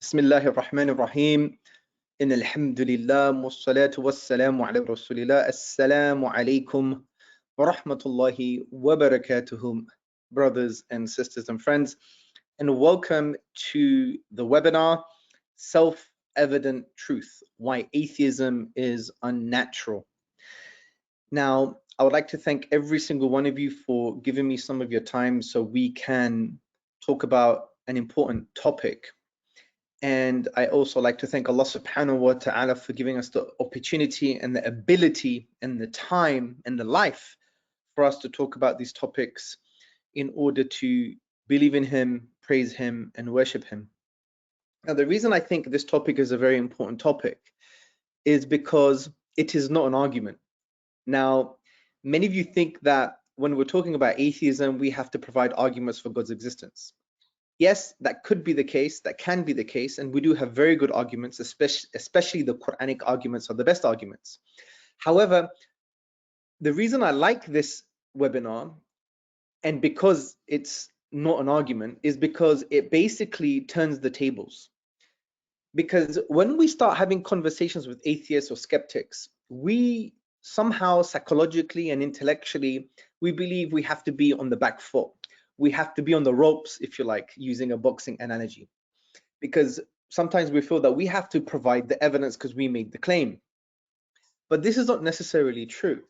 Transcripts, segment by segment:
بسم الله الرحمن الرحيم إن الحمد لله والصلاة والسلام على رسول الله السلام عليكم ورحمة الله وبركاته, brothers and sisters and friends, and welcome to the webinar Self-Evident Truth, Why Atheism is Unnatural. Now, I would like to thank every single one of you for giving me some of your time so we can talk about an important topic. And I also like to thank Allah subhanahu wa ta'ala for giving us the opportunity and the ability and the time and the life for us to talk about these topics in order to believe in Him, praise Him, and worship Him. Now, the reason I think this topic is a very important topic is because it is not an argument. Now, many of you think that when we're talking about atheism, we have to provide arguments for God's existence. Yes, that could be the case, that can be the case, and we do have very good arguments, especially the Quranic arguments are the best arguments. However, the reason I like this webinar, and because it's not an argument, is because it basically turns the tables. Because when we start having conversations with atheists or skeptics, we somehow psychologically and intellectually, we believe we have to be on the back foot. We have to be on the ropes, if you like, using a boxing analogy, because sometimes we feel that we have to provide the evidence because we made the claim. But this is not necessarily true.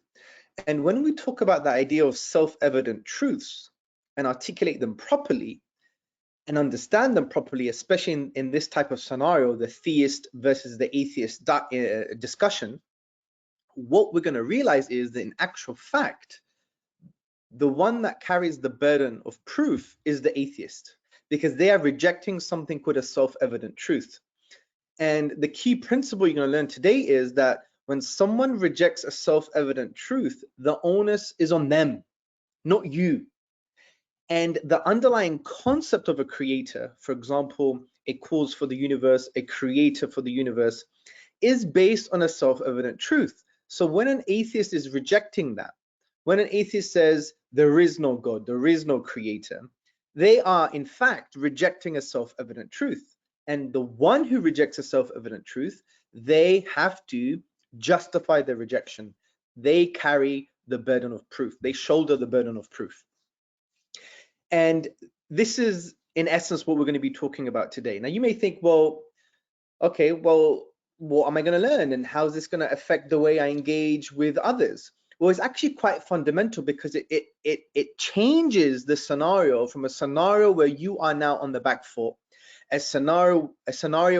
And when we talk about the idea of self-evident truths and articulate them properly and understand them properly, especially in this type of scenario, the theist versus the atheist discussion, what we're going to realize is that in actual fact, the one that carries the burden of proof is the atheist, because they are rejecting something called a self-evident truth. And the key principle you're going to learn today is that when someone rejects a self-evident truth, the onus is on them, not you. And the underlying concept of a creator, for example, a cause for the universe, a creator for the universe, is based on a self-evident truth. So when an atheist is rejecting that, when an atheist says there is no God, there is no creator, they are in fact rejecting a self-evident truth. And the one who rejects a self-evident truth, they have to justify their rejection. They carry the burden of proof. They shoulder the burden of proof. And this is in essence what we're going to be talking about today. Now you may think, well, okay, well, what am I going to learn and how is this going to affect the way I engage with others? Well, it's actually quite fundamental because it changes the scenario from a scenario where you are now on the back foot, a scenario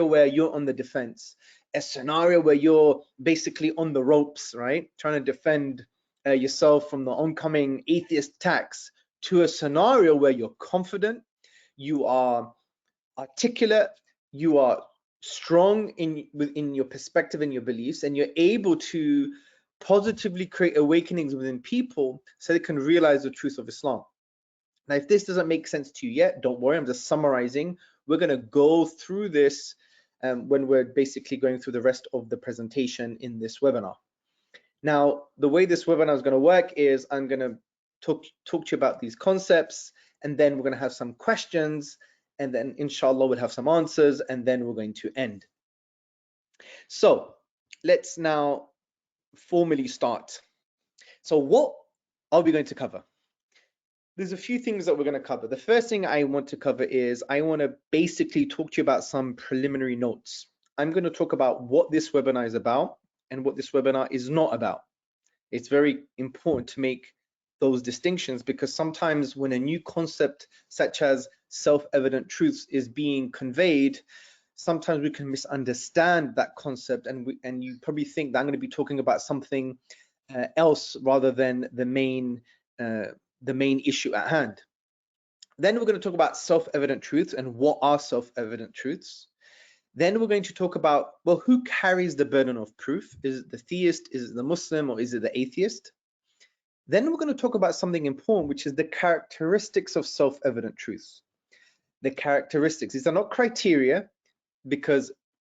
where you're on the defense, a scenario where you're basically on the ropes, right? Trying to defend yourself from the oncoming atheist attacks, to a scenario where you're confident, you are articulate, you are strong in your perspective and your beliefs, and you're able to positively create awakenings within people so they can realize the truth of Islam. Now, if this doesn't make sense to you yet, don't worry, I'm just summarizing. We're going to go through this when we're basically going through the rest of the presentation in this webinar. Now, the way this webinar is going to work is I'm going to talk to you about these concepts, and then we're going to have some questions, and then inshallah we'll have some answers, and then we're going to end. So let's now formally start. So what are we going to cover? There's a few things that we're going to cover. The first thing I want to cover is I want to basically talk to you about some preliminary notes. I'm going to talk about what this webinar is about and what this webinar is not about. It's very important to make those distinctions, because sometimes when a new concept such as self-evident truths is being conveyed, sometimes we can misunderstand that concept, and you probably think that I'm going to be talking about something else rather than the main issue at hand. Then we're going to talk about self-evident truths and what are self-evident truths. Then we're going to talk about, well, who carries the burden of proof? Is it the theist, is it the Muslim, or is it the atheist? Then we're going to talk about something important, which is the characteristics of self-evident truths. The characteristics. These are not criteria, because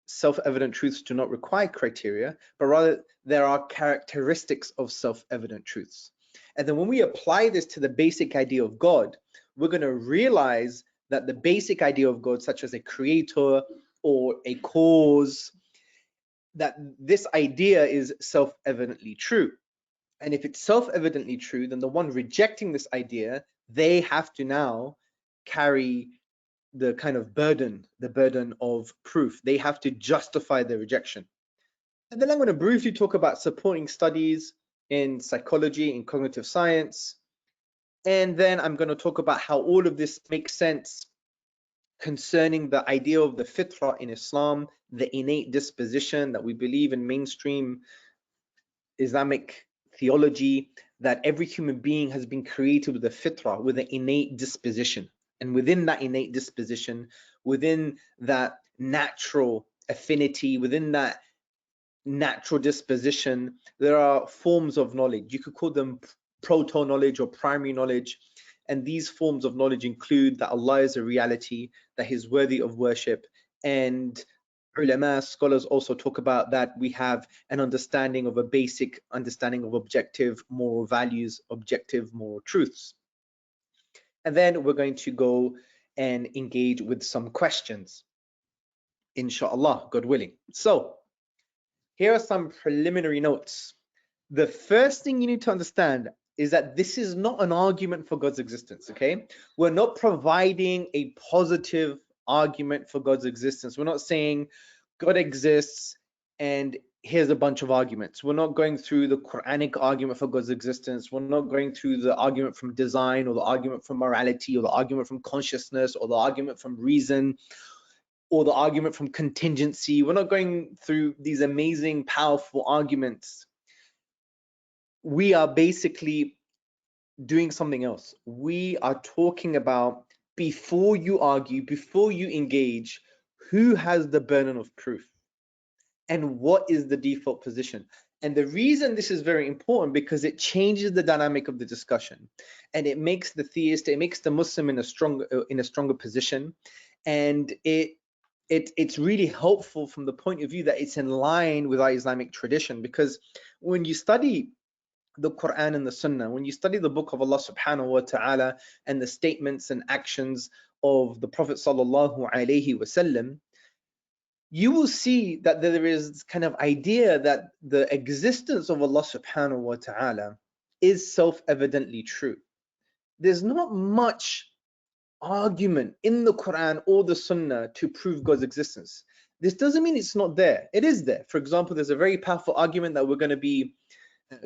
self-evident truths do not require criteria, but rather there are characteristics of self-evident truths. And then when we apply this to the basic idea of God, we're going to realize that the basic idea of God, such as a creator or a cause, that this idea is self-evidently true. And if it's self-evidently true, then the one rejecting this idea, they have to now carry the kind of burden, the burden of proof. They have to justify their rejection. And then I'm going to briefly talk about supporting studies in psychology and cognitive science. And then I'm going to talk about how all of this makes sense concerning the idea of the fitrah in Islam, the innate disposition that we believe in mainstream Islamic theology, that every human being has been created with a fitrah, with an innate disposition. And within that innate disposition, within that natural affinity, within that natural disposition, there are forms of knowledge. You could call them proto-knowledge or primary knowledge. And these forms of knowledge include that Allah is a reality, that He's worthy of worship. And ulama, scholars also talk about that we have an understanding of a basic understanding of objective moral values, objective moral truths. And then we're going to go and engage with some questions, inshallah, God willing. So here are some preliminary notes. The first thing you need to understand is that this is not an argument for God's existence, okay? We're not providing a positive argument for God's existence. We're not saying God exists and here's a bunch of arguments. We're not going through the Quranic argument for God's existence. We're not going through the argument from design or the argument from morality or the argument from consciousness or the argument from reason or the argument from contingency. We're not going through these amazing, powerful arguments. We are basically doing something else. We are talking about, before you argue, before you engage, who has the burden of proof and what is the default position. And the reason this is very important, because it changes the dynamic of the discussion and it makes the theist, it makes the Muslim in a stronger position, and it's really helpful from the point of view that it's in line with our Islamic tradition. Because when you study the Quran and the Sunnah, when you study the book of Allah subhanahu wa ta'ala and the statements and actions of the Prophet sallallahu alaihi wasallam, you will see that there is this kind of idea that the existence of Allah subhanahu wa ta'ala is self-evidently true. There's not much argument in the Quran or the Sunnah to prove God's existence. This doesn't mean it's not there. It is there. For example, there's a very powerful argument that we're going to be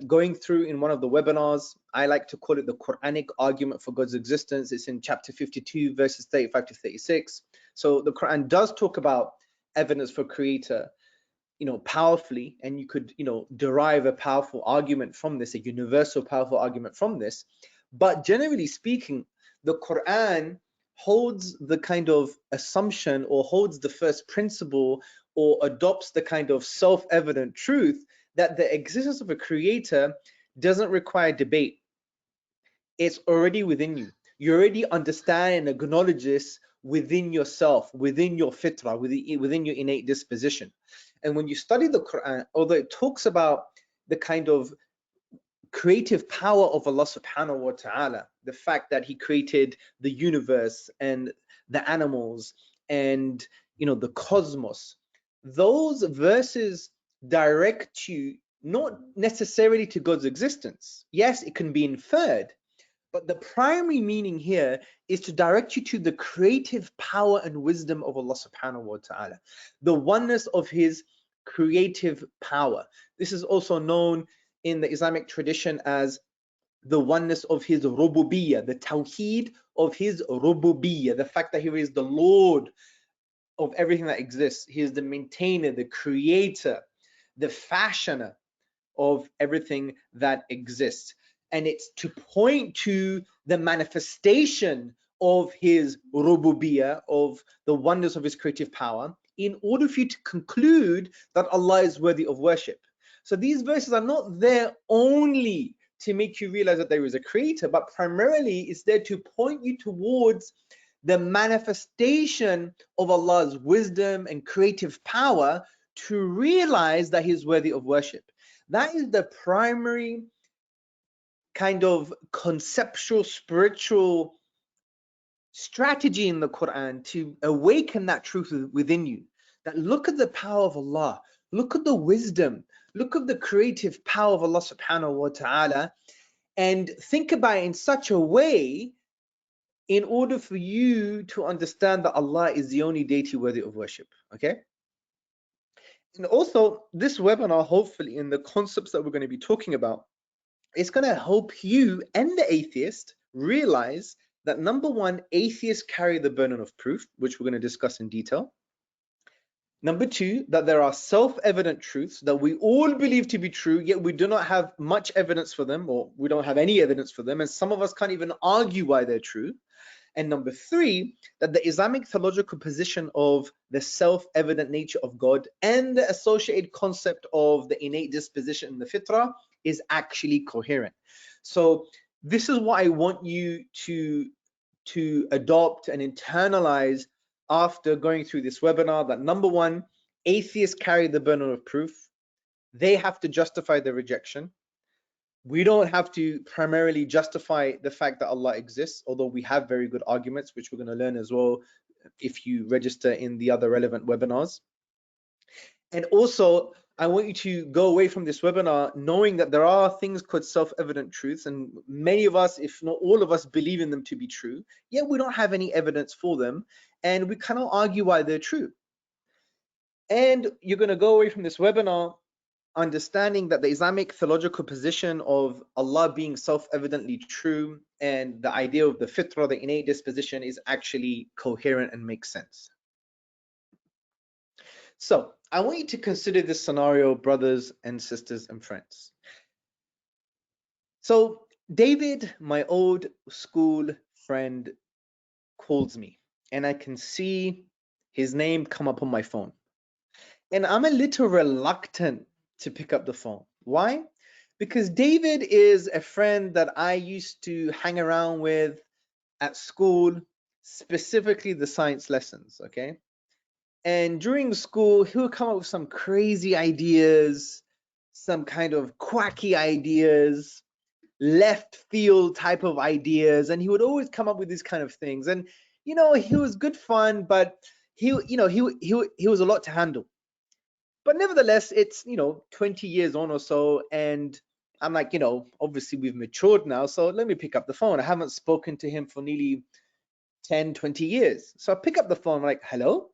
going through in one of the webinars. I like to call it the Quranic argument for God's existence. It's in chapter 52, verses 35 to 36. So the Quran does talk about evidence for creator, powerfully, and you could, derive a powerful argument from this, a universal powerful argument from this. But generally speaking, the Quran holds the kind of assumption or holds the first principle or adopts the kind of self-evident truth that the existence of a creator doesn't require debate. It's already within you. You already understand and acknowledge this within yourself, within your fitrah, within your innate disposition. And when you study the Quran, although it talks about the kind of creative power of Allah subhanahu wa ta'ala, the fact that He created the universe and the animals and the cosmos, those verses direct you not necessarily to God's existence. Yes, it can be inferred, but the primary meaning here is to direct you to the creative power and wisdom of Allah subhanahu wa ta'ala, the oneness of His creative power. This is also known in the Islamic tradition as the oneness of His rububiyyah, the tawheed of His rububiyyah, the fact that He is the Lord of everything that exists. He is the maintainer, the creator, the fashioner of everything that exists. And it's to point to the manifestation of His rububiyyah, of the wonders of His creative power, in order for you to conclude that Allah is worthy of worship. So these verses are not there only to make you realize that there is a creator, but primarily it's there to point you towards the manifestation of Allah's wisdom and creative power, to realize that He is worthy of worship. That is the primary kind of conceptual, spiritual strategy in the Quran, to awaken that truth within you. that look at the power of Allah, look at the wisdom, look at the creative power of Allah subhanahu wa ta'ala, and think about it in such a way in order for you to understand that Allah is the only deity worthy of worship. Okay? And also, this webinar, hopefully, in the concepts that we're going to be talking about, it's going to help you and the atheist realize that, number one, atheists carry the burden of proof, which we're going to discuss in detail. Number two, that there are self-evident truths that we all believe to be true, yet we do not have much evidence for them, or we don't have any evidence for them, and some of us can't even argue why they're true. And number three, that the Islamic theological position of the self-evident nature of God and the associated concept of the innate disposition in the fitrah is actually coherent. So this is what I want you to adopt and internalize after going through this webinar, that number one, atheists carry the burden of proof. They have to justify their rejection. We don't have to primarily justify the fact that Allah exists, although we have very good arguments, which we're going to learn as well if you register in the other relevant webinars. And also, I want you to go away from this webinar knowing that there are things called self-evident truths, and many of us, if not all of us, believe in them to be true, yet we don't have any evidence for them, and we cannot argue why they're true. And you're going to go away from this webinar understanding that the Islamic theological position of Allah being self-evidently true and the idea of the fitrah, the innate disposition, is actually coherent and makes sense. So I want you to consider this scenario, brothers and sisters and friends. So David, my old school friend, calls me, and I can see his name come up on my phone. And I'm a little reluctant to pick up the phone. Why? Because David is a friend that I used to hang around with at school, specifically the science lessons, okay? And during school, he would come up with some crazy ideas, some kind of quacky ideas, left field type of ideas, and he would always come up with these kind of things. And you know, he was good fun, but he was a lot to handle. But nevertheless, it's 20 years on or so, and I'm like, obviously we've matured now, so let me pick up the phone. I haven't spoken to him for nearly 10, 20 years. So I pick up the phone, I'm like, hello?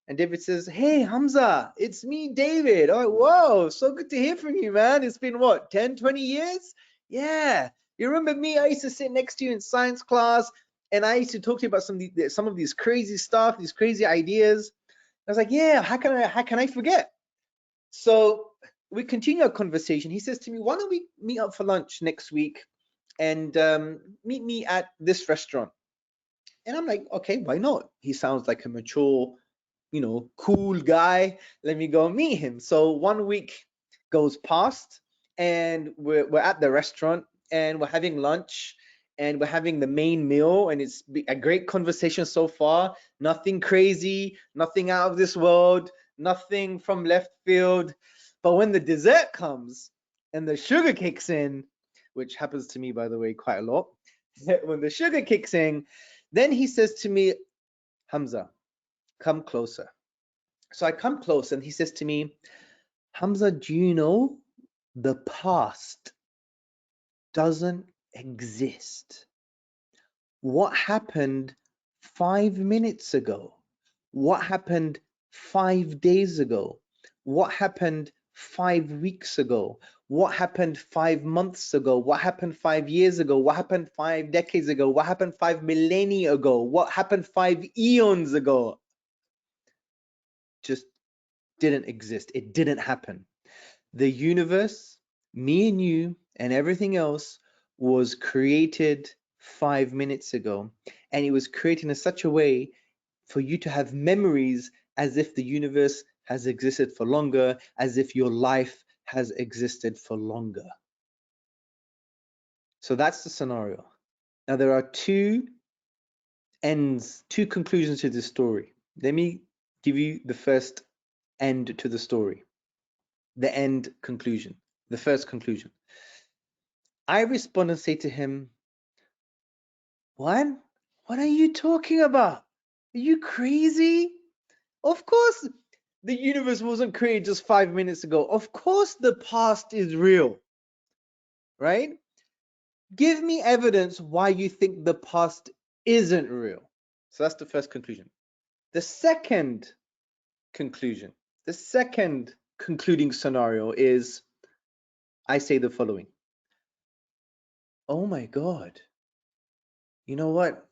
And David says, hey, Hamza, it's me, David. Oh, whoa, so good to hear from you, man. It's been what, 10, 20 years? Yeah. You remember me? I used to sit next to you in science class, and I used to talk to you about some of these crazy stuff, these crazy ideas. I was like, yeah, how can I forget? So we continue our conversation. He says to me, why don't we meet up for lunch next week and meet me at this restaurant? And I'm like, okay, why not? He sounds like a mature, cool guy. Let me go meet him. So 1 week goes past, and we're at the restaurant, and we're having lunch, and we're having the main meal, and it's a great conversation so far. Nothing crazy, nothing out of this world, nothing from left field. But when the dessert comes and the sugar kicks in, which happens to me, by the way, quite a lot, when the sugar kicks in, then he says to me, Hamza, come closer. So I come close, and he says to me, Hamza, do you know the past doesn't exist? What happened 5 minutes ago? What happened 5 days ago? What happened 5 weeks ago? What happened 5 months ago? What happened 5 years ago? What happened 5 decades ago? What happened 5 millennia ago? What happened 5 eons ago? Just didn't exist. It didn't happen. The universe, me and you, and everything else was created 5 minutes ago, and it was created in such a way for you to have memories as if the universe has existed for longer, as if your life has existed for longer. So that's the scenario. Now there are two conclusions to this story. Let me give you the first end to the story. The end conclusion, the first conclusion. I respond and say to him, what are you talking about? Are you crazy? Of course, The universe wasn't created just 5 minutes ago. Of course the past is real, right? Give me evidence why you think the past isn't real. So that's the first conclusion. The second conclusion, the second concluding scenario is, I say the following. Oh my God, you know what?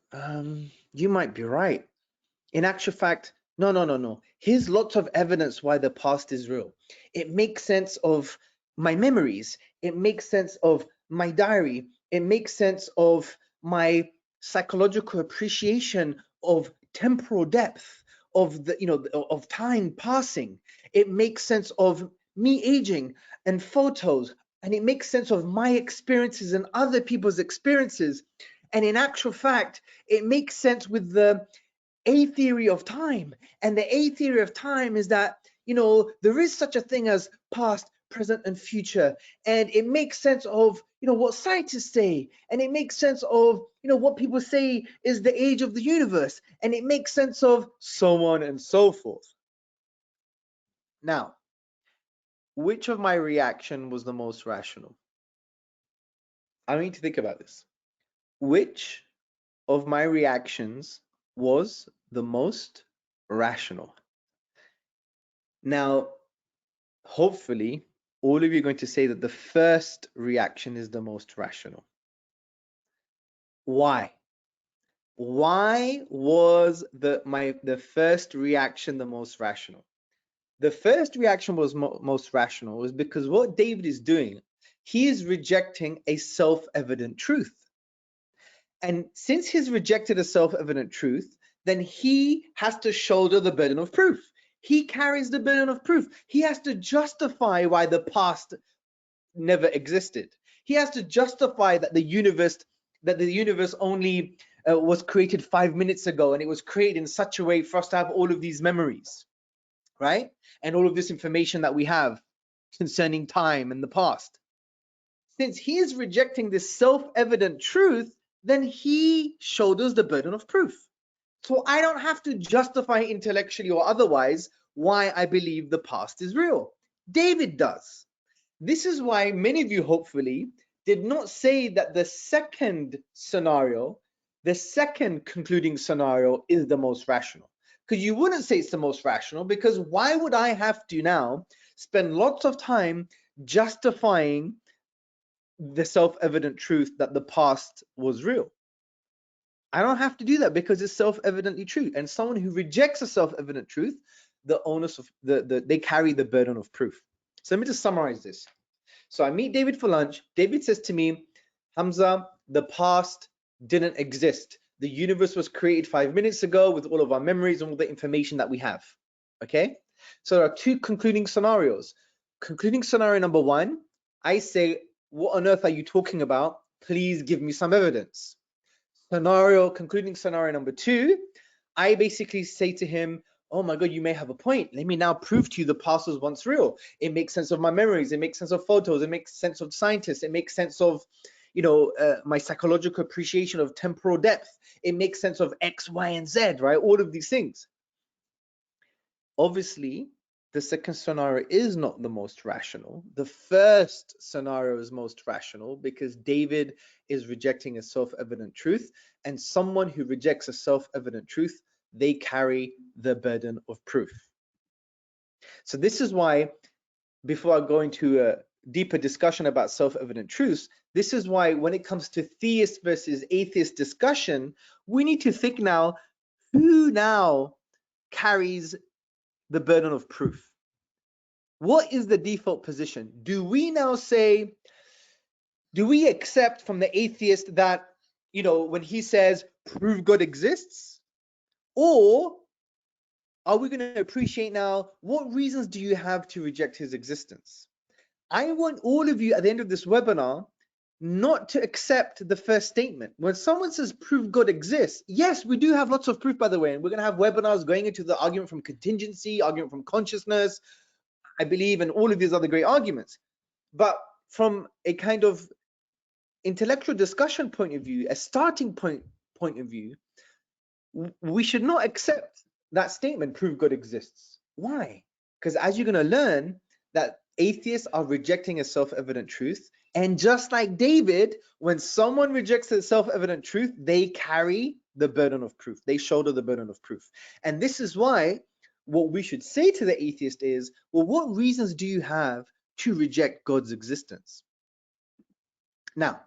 You might be right. In actual fact, no. Here's lots of evidence why the past is real. It makes sense of my memories. It makes sense of my diary. It makes sense of my psychological appreciation of temporal depth, of the, of time passing. It makes sense of me aging and photos, and it makes sense of my experiences and other people's experiences. And in actual fact, it makes sense with the A theory of time. And the A theory of time is that, there is such a thing as past, present, and future. And it makes sense of, what scientists say. And it makes sense of, what people say is the age of the universe. And it makes sense of so on and so forth. Now, which of my reaction was the most rational? I need to think about this. Which of my reactions was the most rational? Now, hopefully, all of you are going to say that the first reaction is the most rational. Why? Why was the first reaction the most rational? The first reaction was most rational was because what David is doing, he is rejecting a self-evident truth. And since he's rejected a self-evident truth, then he has to shoulder the burden of proof. He carries the burden of proof. He has to justify why the past never existed. He has to justify that the universe only was created 5 minutes ago, and it was created in such a way for us to have all of these memories, right? And all of this information that we have concerning time and the past. Since he is rejecting this self-evident truth, then he shoulders the burden of proof. So I don't have to justify intellectually or otherwise why I believe the past is real. David does. This is why many of you, hopefully, did not say that the second scenario, the second concluding scenario, is the most rational. Because you wouldn't say it's the most rational, because why would I have to now spend lots of time justifying the self-evident truth that the past was real? I don't have to do that because it's self-evidently true. And someone who rejects a self-evident truth, the onus of they carry the burden of proof. So let me just summarize this. So I meet David for lunch. David says to me, Hamza, the past didn't exist. The universe was created 5 minutes ago with all of our memories and all the information that we have. Okay? So there are two concluding scenarios. Concluding scenario number one, I say, what on earth are you talking about? Please give me some evidence. Concluding scenario number two, I basically say to him, oh my God, you may have a point. Let me now prove to you the past was once real. It makes sense of my memories. It makes sense of photos. It makes sense of scientists. It makes sense of, my psychological appreciation of temporal depth. It makes sense of X, Y, and Z, right? All of these things. Obviously, the second scenario is not the most rational. The first scenario is most rational because David is rejecting a self-evident truth, and someone who rejects a self-evident truth, they carry the burden of proof. So this is why, before I go into a deeper discussion about self-evident truths, this is why when it comes to theist versus atheist discussion, we need to think now, who now carries the burden of proof? What is the default position? Do we now say, do we accept from the atheist that, when he says, prove God exists? Or are we going to appreciate now, what reasons do you have to reject his existence? I want all of you at the end of this webinar not to accept the first statement. When someone says prove God exists, yes, we do have lots of proof, by the way, and we're going to have webinars going into the argument from contingency, argument from consciousness, I believe, and all of these other great arguments. But from a kind of intellectual discussion point of view, a starting point of view, we should not accept that statement, prove God exists. Why? Because as you're going to learn, that atheists are rejecting a self-evident truth. And just like David, when someone rejects a self-evident truth, they carry the burden of proof. They shoulder the burden of proof. And this is why what we should say to the atheist is, well, what reasons do you have to reject God's existence? Now,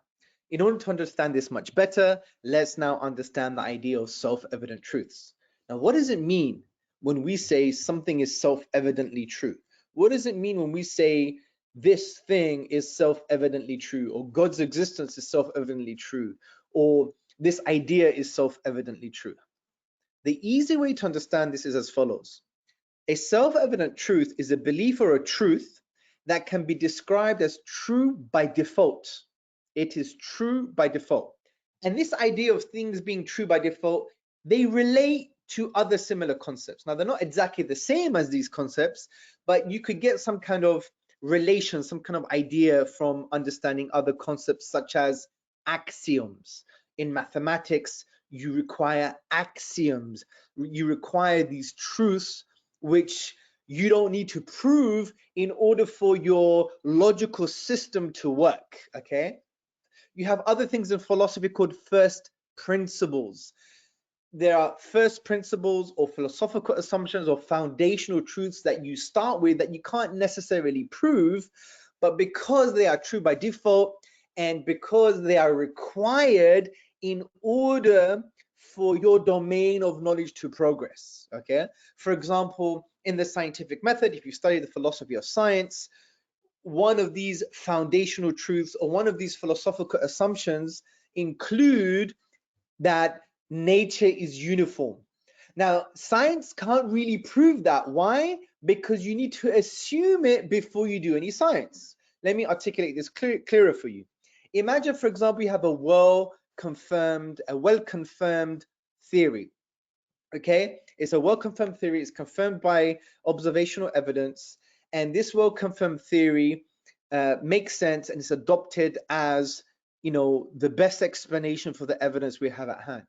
in order to understand this much better, let's now understand the idea of self-evident truths. Now, what does it mean when we say something is self-evidently true? What does it mean when we say this thing is self-evidently true, or God's existence is self-evidently true, or this idea is self-evidently true? The easy way to understand this is as follows. A self-evident truth is a belief or a truth that can be described as true by default. It is true by default. And this idea of things being true by default, they relate to other similar concepts. Now, they're not exactly the same as these concepts, but you could get some kind of relation, some kind of idea from understanding other concepts such as axioms. In mathematics, you require axioms. You require these truths which you don't need to prove in order for your logical system to work, okay? You have other things in philosophy called first principles. There are first principles or philosophical assumptions or foundational truths that you start with that you can't necessarily prove, but because they are true by default and because they are required in order for your domain of knowledge to progress, okay? For example, in the scientific method, if you study the philosophy of science, one of these foundational truths or one of these philosophical assumptions include that nature is uniform. Now, science can't really prove that. Why? Because you need to assume it before you do any science. Let me articulate this clearer for you. Imagine, for example, you have a well-confirmed theory. Okay, it's a well-confirmed theory. It's confirmed by observational evidence, and this well-confirmed theory makes sense and is adopted as, you know, the best explanation for the evidence we have at hand.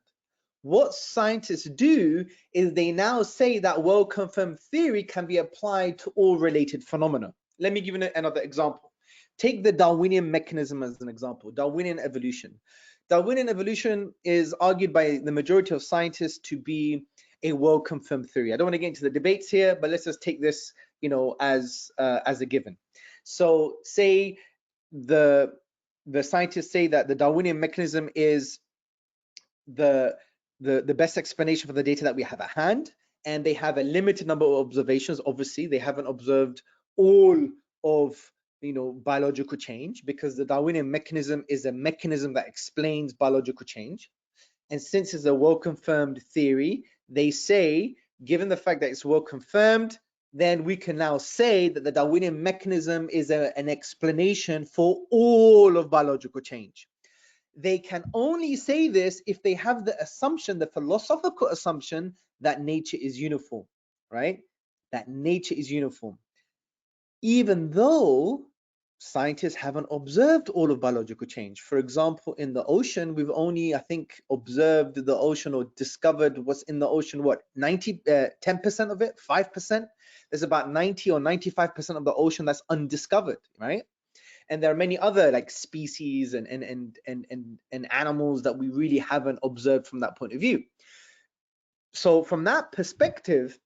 What scientists do is they now say that well-confirmed theory can be applied to all related phenomena. Let me give you another example. Take the Darwinian mechanism as an example, Darwinian evolution. Darwinian evolution is argued by the majority of scientists to be a well-confirmed theory. I don't want to get into the debates here, but let's just take this, you know, as a given. So say the scientists say that the Darwinian mechanism is the best explanation for the data that we have at hand, and they have a limited number of observations. Obviously, they haven't observed all of, you know, biological change, because the Darwinian mechanism is a mechanism that explains biological change. And since it's a well-confirmed theory, they say, given the fact that it's well-confirmed, then we can now say that the Darwinian mechanism is an explanation for all of biological change. They can only say this if they have the assumption, the philosophical assumption, that nature is uniform, right? That nature is uniform. Even though scientists haven't observed all of biological change. For example, in the ocean, we've only, I think, observed the ocean or discovered what's in the ocean, what, 10% of it, 5%? There's about 90 or 95% of the ocean that's undiscovered, right? And there are many other like species and animals that we really haven't observed from that point of view. So from that perspective,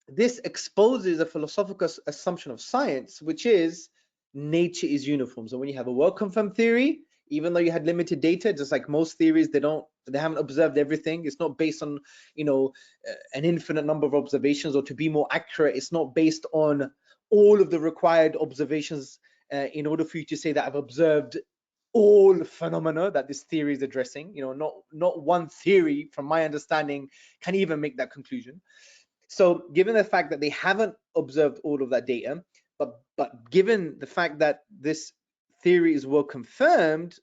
this exposes a philosophical assumption of science, which is nature is uniform. So when you have a well-confirmed theory, even though you had limited data, just like most theories, they haven't observed everything. It's not based on, you know, an infinite number of observations, or to be more accurate, it's not based on all of the required observations in order for you to say that I've observed all phenomena that this theory is addressing. You know, not one theory, from my understanding, can even make that conclusion. So given the fact that they haven't observed all of that data, but given the fact that this theory is well confirmed,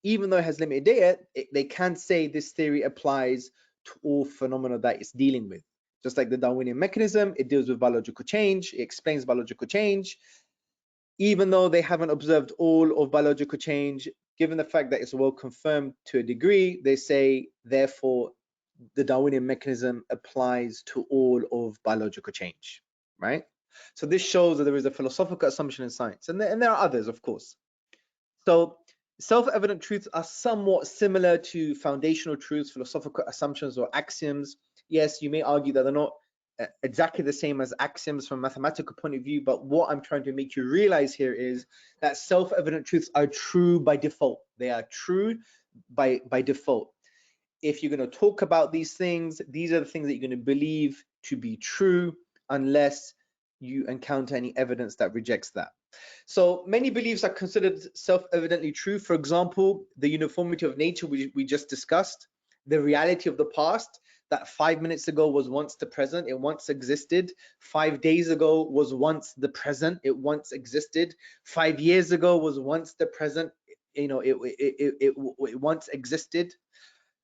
even though it has limited data, they can say this theory applies to all phenomena that it's dealing with. Just like the Darwinian mechanism, it deals with biological change, it explains biological change. Even though they haven't observed all of biological change, given the fact that it's well confirmed to a degree, they say, therefore, the Darwinian mechanism applies to all of biological change, right? So this shows that there is a philosophical assumption in science, and there are others, of course. So self-evident truths are somewhat similar to foundational truths, philosophical assumptions, or axioms. Yes, you may argue that they're not exactly the same as axioms from a mathematical point of view, but what I'm trying to make you realize here is that self-evident truths are true by default. They are true by default. If you're going to talk about these things, these are the things that you're going to believe to be true unless you encounter any evidence that rejects that. So many beliefs are considered self-evidently true. For example, the uniformity of nature we just discussed, the reality of the past, that 5 minutes ago was once the present, it once existed. 5 days ago was once the present, it once existed. 5 years ago was once the present, it once existed.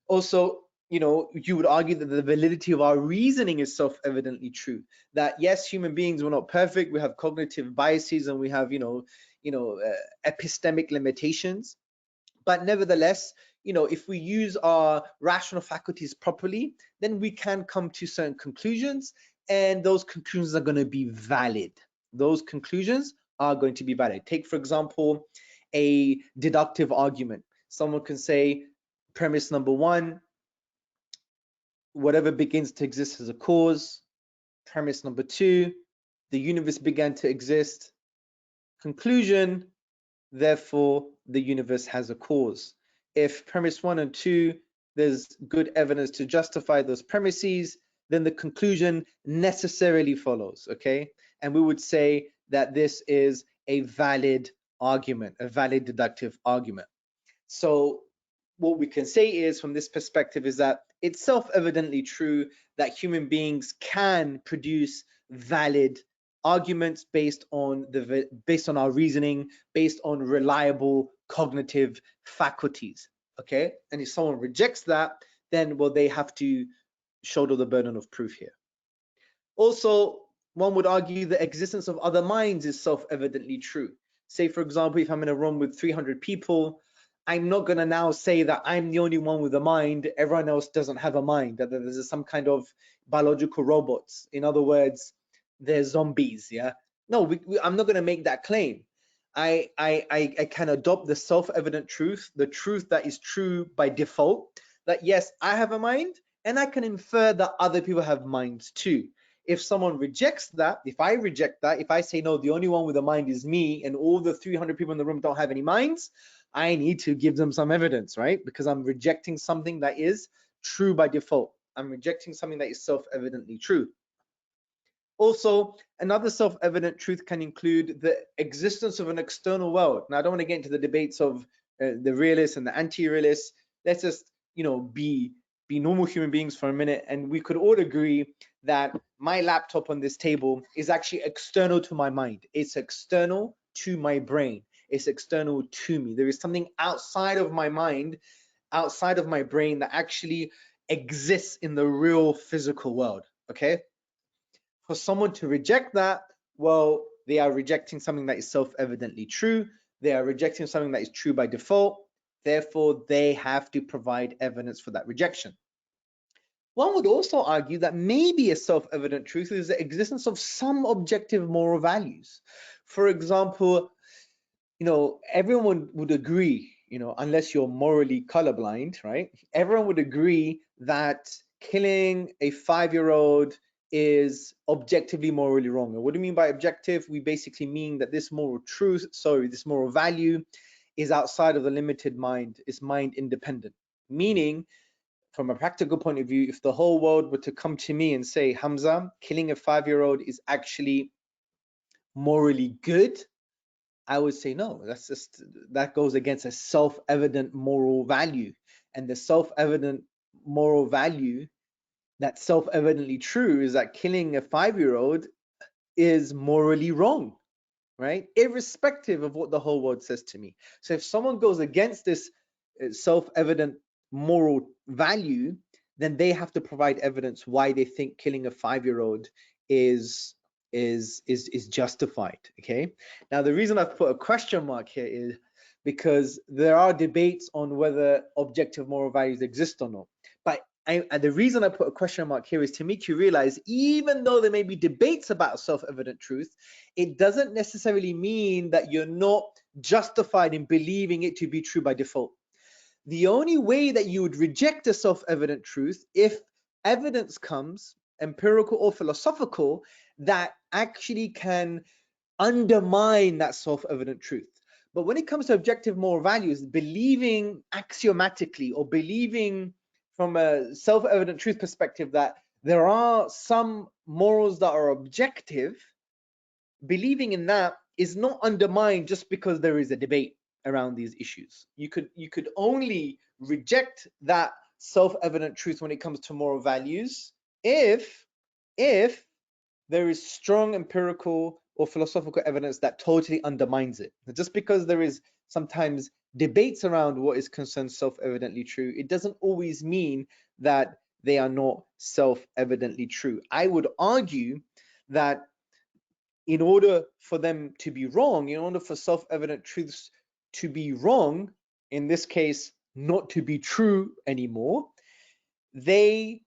Also, you would argue that the validity of our reasoning is self-evidently true. That yes, human beings were not perfect. We have cognitive biases and we have, epistemic limitations. But nevertheless, if we use our rational faculties properly, then we can come to certain conclusions, and those conclusions are going to be valid. Those conclusions are going to be valid. Take, for example, a deductive argument. Someone can say, premise number one, whatever begins to exist as a cause. Premise number two, the universe began to exist. Conclusion, therefore, the universe has a cause. If premise one and two, there's good evidence to justify those premises, then the conclusion necessarily follows, okay? And we would say that this is a valid argument, a valid deductive argument. So what we can say is, from this perspective, is that it's self-evidently true that human beings can produce valid arguments based on our reasoning, based on reliable cognitive faculties. Okay, and if someone rejects that, then they have to shoulder the burden of proof here. Also, one would argue the existence of other minds is self-evidently true. Say, for example, if I'm in a room with 300 people, I'm not going to now say that I'm the only one with a mind, everyone else doesn't have a mind, that there's some kind of biological robots. In other words, they're zombies, yeah? No, I'm not going to make that claim. I can adopt the self-evident truth, the truth that is true by default, that yes, I have a mind, and I can infer that other people have minds too. If someone rejects that, if I reject that, if I say, no, the only one with a mind is me, and all the 300 people in the room don't have any minds, I need to give them some evidence, right? Because I'm rejecting something that is true by default. I'm rejecting something that is self-evidently true. Also, another self-evident truth can include the existence of an external world. Now, I don't want to get into the debates of the realists and the anti-realists. Let's just, be normal human beings for a minute, and we could all agree that my laptop on this table is actually external to my mind. It's external to my brain. It's external to me. There is something outside of my mind, outside of my brain, that actually exists in the real physical world, okay? For someone to reject that, they are rejecting something that is self-evidently true. They are rejecting something that is true by default. Therefore, they have to provide evidence for that rejection. One would also argue that maybe a self-evident truth is the existence of some objective moral values. For example, everyone would agree, unless you're morally colorblind, right? Everyone would agree that killing a 5-year-old is objectively morally wrong. And what do we mean by objective? We basically mean that this moral this moral value is outside of the limited mind, is mind independent. Meaning, from a practical point of view, if the whole world were to come to me and say, Hamza, killing a 5-year-old is actually morally good, I would say no. That goes against a self-evident moral value. And the self-evident moral value that's self-evidently true is that killing a 5-year-old is morally wrong, right? Irrespective of what the whole world says to me. So if someone goes against this self-evident moral value, then they have to provide evidence why they think killing a 5-year-old is justified. Okay, now the reason I've put a question mark here is because there are debates on whether objective moral values exist or not. But the reason I put a question mark here is to make you realize, even though there may be debates about self-evident truth, it doesn't necessarily mean that you're not justified in believing it to be true by default. The only way that you would reject a self-evident truth, if evidence comes, empirical or philosophical, that actually can undermine that self-evident truth. But when it comes to objective moral values, believing axiomatically or believing from a self-evident truth perspective that there are some morals that are objective, believing in that is not undermined just because there is a debate around these issues. You could only reject that self-evident truth when it comes to moral values if there is strong empirical or philosophical evidence that totally undermines it. Just because there is sometimes debates around what is concerned self-evidently true, it doesn't always mean that they are not self-evidently true. I would argue that in order for them to be wrong, in order for self-evident truths to be wrong, in this case, not to be true anymore, they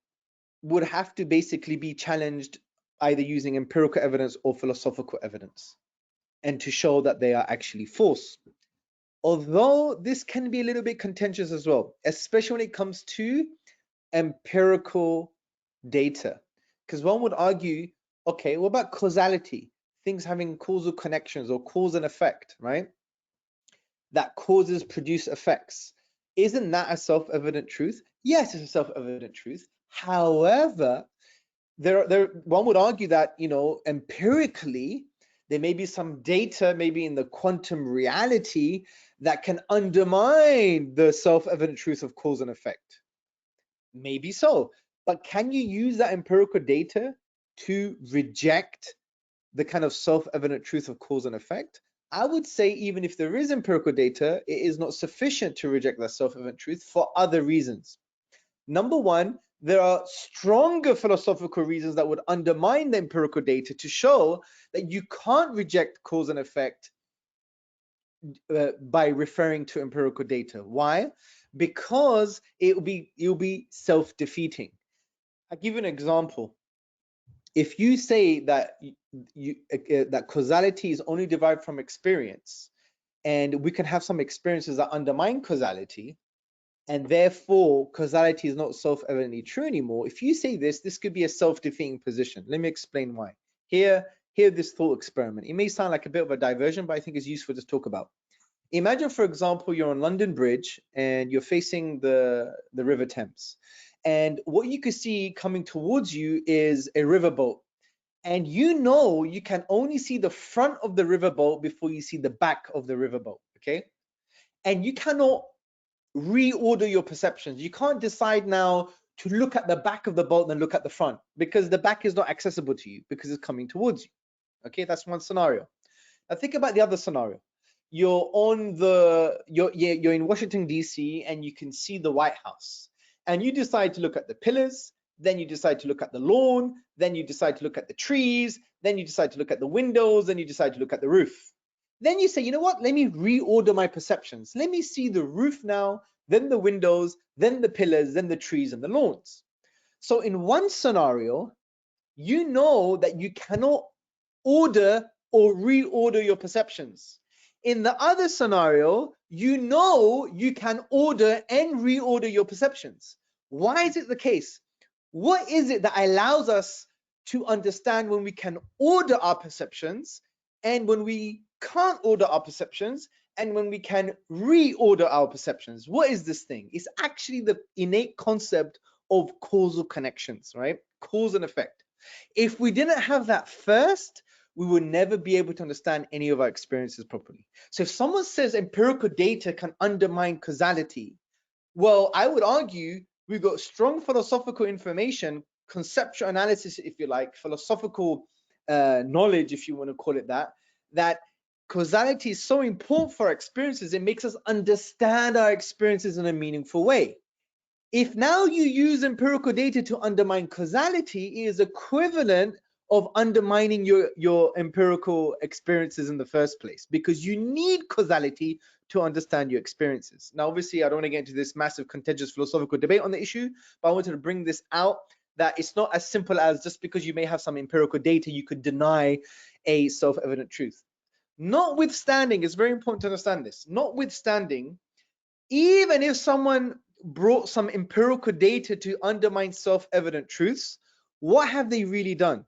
would have to basically be challenged either using empirical evidence or philosophical evidence, and to show that they are actually false. Although this can be a little bit contentious as well, especially when it comes to empirical data, because one would argue, okay, what about causality? Things having causal connections or cause and effect, right? That causes produce effects. Isn't that a self-evident truth? Yes, it's a self-evident truth. However, one would argue that, empirically, there may be some data, maybe in the quantum reality, that can undermine the self-evident truth of cause and effect. Maybe so, but can you use that empirical data to reject the kind of self-evident truth of cause and effect? I would say even if there is empirical data, it is not sufficient to reject that self-evident truth for other reasons. Number one, there are stronger philosophical reasons that would undermine the empirical data to show that you can't reject cause and effect by referring to empirical data. Why? Because it will be self-defeating. I'll give you an example. If you say that that causality is only derived from experience, and we can have some experiences that undermine causality, and therefore causality is not self-evidently true anymore. If you say this could be a self-defeating position. Let me explain why. Hear this thought experiment. It may sound like a bit of a diversion, but I think it's useful to talk about. Imagine, for example, you're on London Bridge and you're facing the River Thames. And what you could see coming towards you is a riverboat. And you can only see the front of the riverboat before you see the back of the riverboat, okay? And you cannot reorder your perceptions. You can't decide now to look at the back of the boat and look at the front, because the back is not accessible to you because it's coming towards you. Okay, that's one scenario. Now think about the other scenario. You're in Washington DC and you can see the White House, and you decide to look at the pillars, then you decide to look at the lawn, then you decide to look at the trees, then you decide to look at the windows, then you decide to look at the roof. Then you say, you know what, let me reorder my perceptions. Let me see the roof now, then the windows, then the pillars, then the trees and the lawns. So in one scenario, you know that you cannot order or reorder your perceptions. In the other scenario, you know you can order and reorder your perceptions. Why is it the case? What is it that allows us to understand when we can order our perceptions and when we can't order our perceptions and when we can reorder our perceptions? What is this thing? It's actually the innate concept of causal connections, right? Cause and effect. If we didn't have that first, we would never be able to understand any of our experiences properly. So if someone says empirical data can undermine causality, well, I would argue we've got strong philosophical information, conceptual analysis, if you like, philosophical knowledge, if you want to call it that, that causality is so important for our experiences, it makes us understand our experiences in a meaningful way. If now you use empirical data to undermine causality, it is equivalent of undermining your empirical experiences in the first place, because you need causality to understand your experiences. Now, obviously, I don't want to get into this massive contentious philosophical debate on the issue, but I wanted to bring this out, that it's not as simple as just because you may have some empirical data, you could deny a self-evident truth. Notwithstanding, it's very important to understand this, notwithstanding, even if someone brought some empirical data to undermine self-evident truths, what have they really done?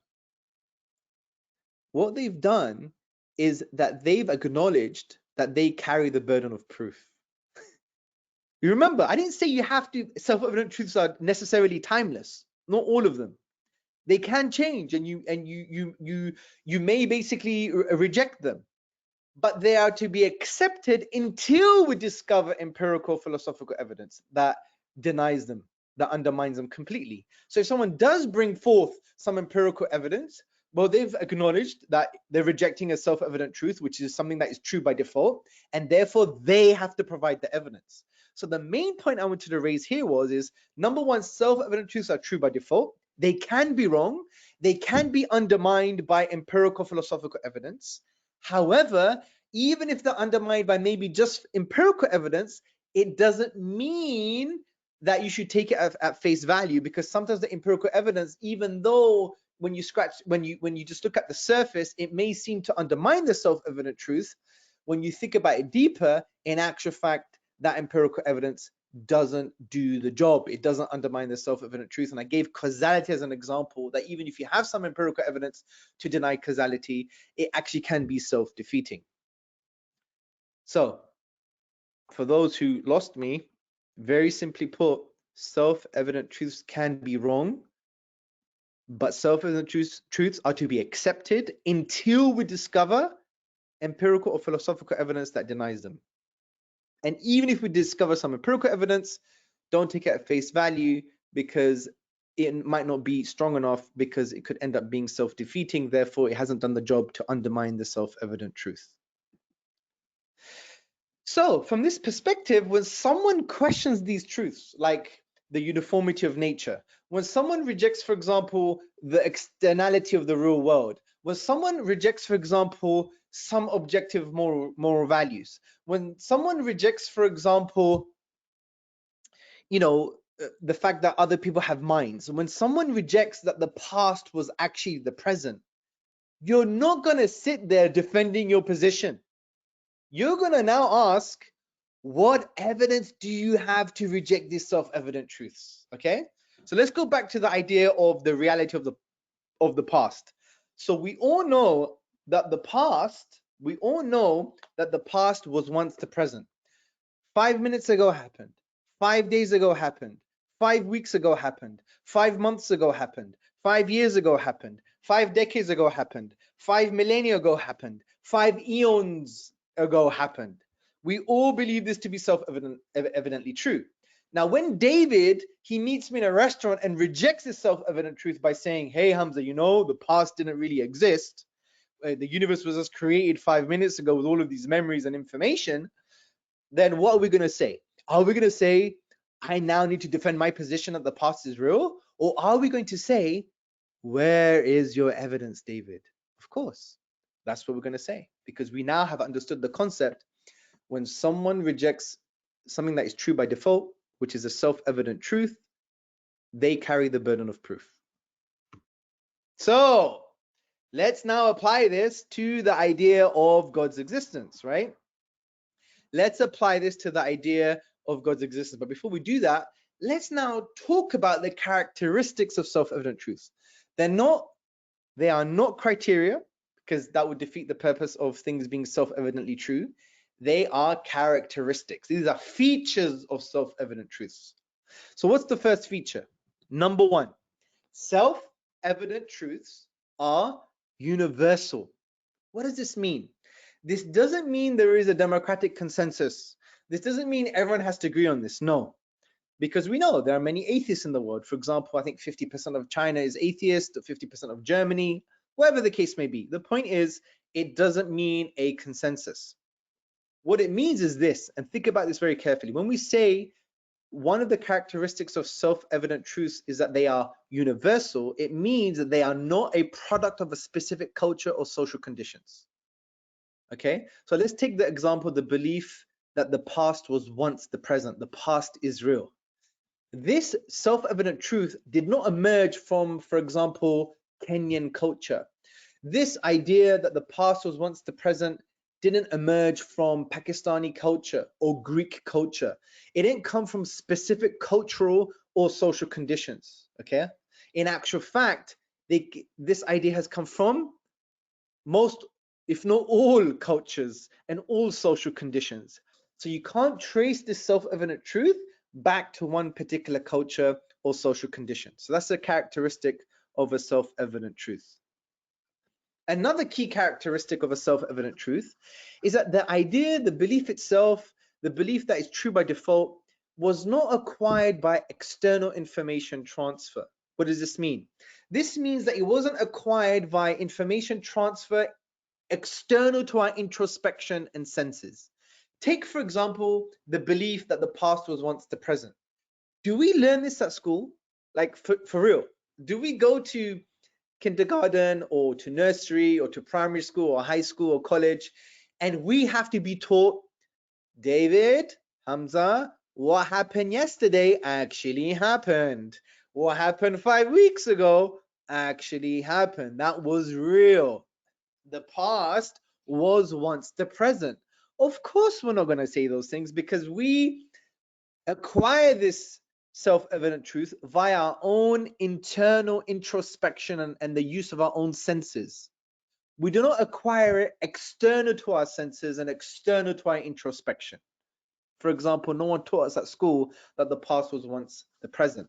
What they've done is that they've acknowledged that they carry the burden of proof. You remember, I didn't say you have to, self-evident truths are necessarily timeless. Not all of them. They can change, and you may basically reject them, but they are to be accepted until we discover empirical philosophical evidence that denies them, that undermines them completely. So if someone does bring forth some empirical evidence, well, they've acknowledged that they're rejecting a self-evident truth, which is something that is true by default, and therefore they have to provide the evidence. So the main point I wanted to raise here is number one, self-evident truths are true by default. They can be wrong. They can be undermined by empirical philosophical evidence. However, even if they're undermined by maybe just empirical evidence, it doesn't mean that you should take it at face value, because sometimes the empirical evidence, even though when you just look at the surface, it may seem to undermine the self-evident truth, when you think about it deeper, in actual fact, that empirical evidence doesn't do the job. It doesn't undermine the self-evident truth. And I gave causality as an example, that even if you have some empirical evidence to deny causality, it actually can be self-defeating. So for those who lost me, very simply put, self-evident truths can be wrong, but self-evident truths are to be accepted until we discover empirical or philosophical evidence that denies them. And even if we discover some empirical evidence, don't take it at face value, because it might not be strong enough, because it could end up being self-defeating. Therefore, it hasn't done the job to undermine the self-evident truth. So from this perspective, when someone questions these truths, like the uniformity of nature, when someone rejects, for example, the externality of the real world, when someone rejects, for example, some objective moral values, when someone rejects, for example, the fact that other people have minds, when someone rejects that the past was actually the present, you're not going to sit there defending your position. You're going to now ask, what evidence do you have to reject these self-evident truths? Okay, so let's go back to the idea of the reality of the past. So we all know that the past was once the present. 5 minutes ago happened, 5 days ago happened, 5 weeks ago happened, 5 months ago happened, 5 years ago happened, 5 decades ago happened, 5 millennia ago happened, 5 eons ago happened. We all believe this to be self-evidently true. Now, when David, he meets me in a restaurant and rejects this self-evident truth by saying, hey, Hamza, the past didn't really exist. The universe was just created 5 minutes ago with all of these memories and information. Then what are we going to say? Are we going to say, I now need to defend my position that the past is real? Or are we going to say, where is your evidence, David? Of course, that's what we're going to say, because we now have understood the concept. When someone rejects something that is true by default, which is a self-evident truth, they carry the burden of proof. So let's now apply this to the idea of God's existence, right? Let's apply this to the idea of God's existence. But before we do that, let's now talk about the characteristics of self-evident truths. They are not criteria, because that would defeat the purpose of things being self-evidently true. They are characteristics. These are features of self-evident truths. So what's the first feature? Number one, self-evident truths are universal. What does this mean? This doesn't mean there is a democratic consensus. This doesn't mean everyone has to agree on this. No, because we know there are many atheists in the world. For example, I think 50% of China is atheist, 50% of Germany, whatever the case may be. The point is, it doesn't mean a consensus. What it means is this, and think about this very carefully. When we say one of the characteristics of self-evident truths is that they are universal. It means that they are not a product of a specific culture or social conditions. Okay, so let's take the example, the belief that the past was once the present, the past is real. This self-evident truth did not emerge from, for example, Kenyan culture. This idea that the past was once the present didn't emerge from Pakistani culture or Greek culture. It didn't come from specific cultural or social conditions, okay? In actual fact, this idea has come from most, if not all, cultures and all social conditions. So you can't trace this self-evident truth back to one particular culture or social condition. So that's a characteristic of a self-evident truth. Another key characteristic of a self-evident truth is that the idea, the belief itself, the belief that is true by default, was not acquired by external information transfer. What does this mean? This means that it wasn't acquired by information transfer external to our introspection and senses. Take, for example, the belief that the past was once the present. Do we learn this at school? Like, for real? Do we go to kindergarten or to nursery or to primary school or high school or college, and we have to be taught, David, Hamza, what happened yesterday actually happened. What happened 5 weeks ago actually happened. That was real. The past was once the present. Of course, we're not going to say those things because we acquire this self-evident truth via our own internal introspection and the use of our own senses. We do not acquire it external to our senses and external to our introspection. For example, no one taught us at school that the past was once the present.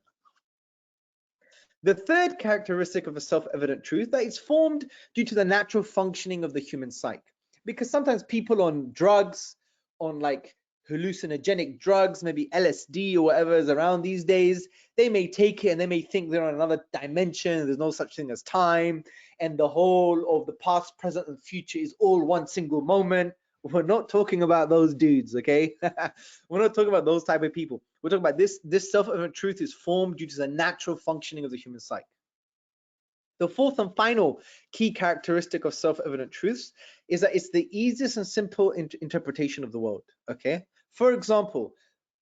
The third characteristic of a self-evident truth, that it's formed due to the natural functioning of the human psyche. Because sometimes people on drugs, on like hallucinogenic drugs, maybe LSD or whatever is around these days, they may take it and they may think they're on another dimension, there's no such thing as time, and the whole of the past, present, and future is all one single moment. We're not talking about those dudes, okay? We're not talking about those type of people. We're talking about this self-evident truth is formed due to the natural functioning of the human psyche. The fourth and final key characteristic of self-evident truths is that it's the easiest and simple interpretation of the world, okay? For example,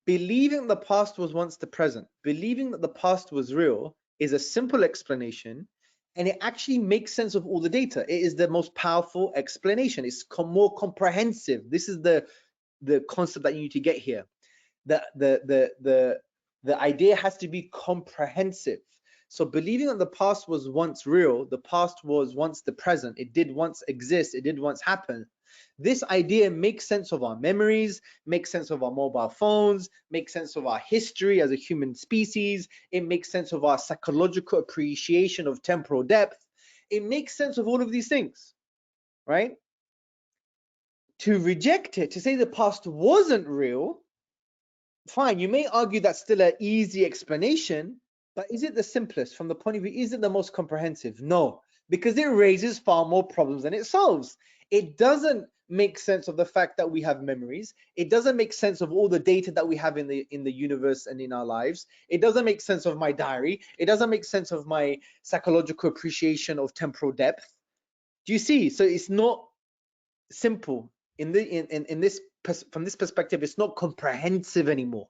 believing the past was once the present, believing that the past was real is a simple explanation, and it actually makes sense of all the data. It is the most powerful explanation. It's more comprehensive. This is the concept that you need to get here. The idea has to be comprehensive. So believing that the past was once real, the past was once the present, it did once exist, it did once happen. This idea makes sense of our memories, makes sense of our mobile phones, makes sense of our history as a human species. It makes sense of our psychological appreciation of temporal depth. It makes sense of all of these things, right? To reject it, to say the past wasn't real, fine, you may argue that's still an easy explanation, but is it the simplest from the point of view? Is it the most comprehensive? No, because it raises far more problems than it solves. It doesn't make sense of the fact that we have memories. It doesn't make sense of all the data that we have in the universe and in our lives. It doesn't make sense of my diary. It doesn't make sense of my psychological appreciation of temporal depth. Do you see? So it's not simple from this perspective. It's not comprehensive anymore.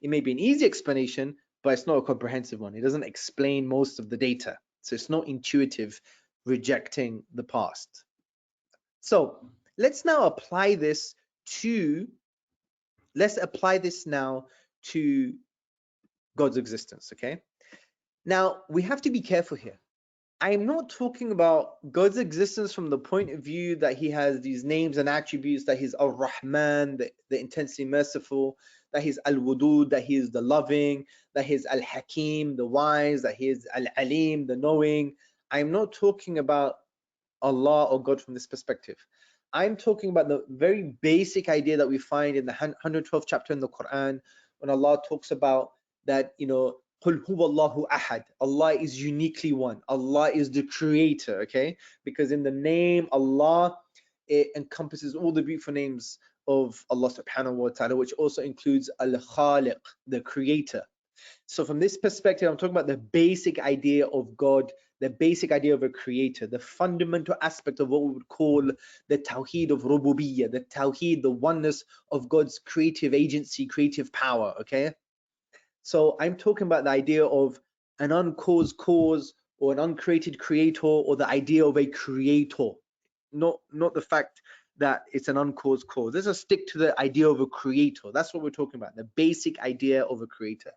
It may be an easy explanation, but it's not a comprehensive one. It doesn't explain most of the data. So it's not intuitive, rejecting the past. So let's now apply this now to God's existence, okay? Now, we have to be careful here. I'm not talking about God's existence from the point of view that he has these names and attributes, that he's Ar-Rahman, the intensely merciful, that he's Al-Wudud, that he is the loving, that he's Al-Hakim, the wise, that he is Al-Alim, the knowing. I'm not talking about Allah or God from this perspective. I'm talking about the very basic idea that we find in the 112th chapter in the Quran, when Allah talks about that, you know, Qul huwallahu ahad. Allah is uniquely one. Allah is the creator, okay? Because in the name Allah, it encompasses all the beautiful names of Allah subhanahu wa ta'ala, which also includes al-Khaliq, the creator. So from this perspective, I'm talking about the basic idea of God, the basic idea of a creator, the fundamental aspect of what we would call the Tawheed of Rububiyyah, the Tawheed, the oneness of God's creative agency, creative power, okay? So I'm talking about the idea of an uncaused cause or an uncreated creator, or the idea of a creator, not the fact that it's an uncaused cause. Let's just stick to the idea of a creator. That's what we're talking about, the basic idea of a creator.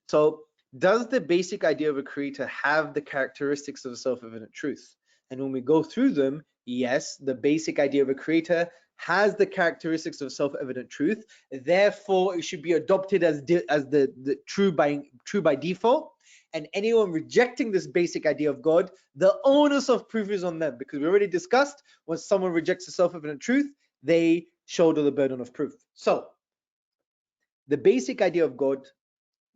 So does the basic idea of a creator have the characteristics of self-evident truth? And when we go through them, yes, the basic idea of a creator has the characteristics of self-evident truth. Therefore, it should be adopted as the true by default. And anyone rejecting this basic idea of God, the onus of proof is on them, because we already discussed when someone rejects the self-evident truth, they shoulder the burden of proof. So the basic idea of God,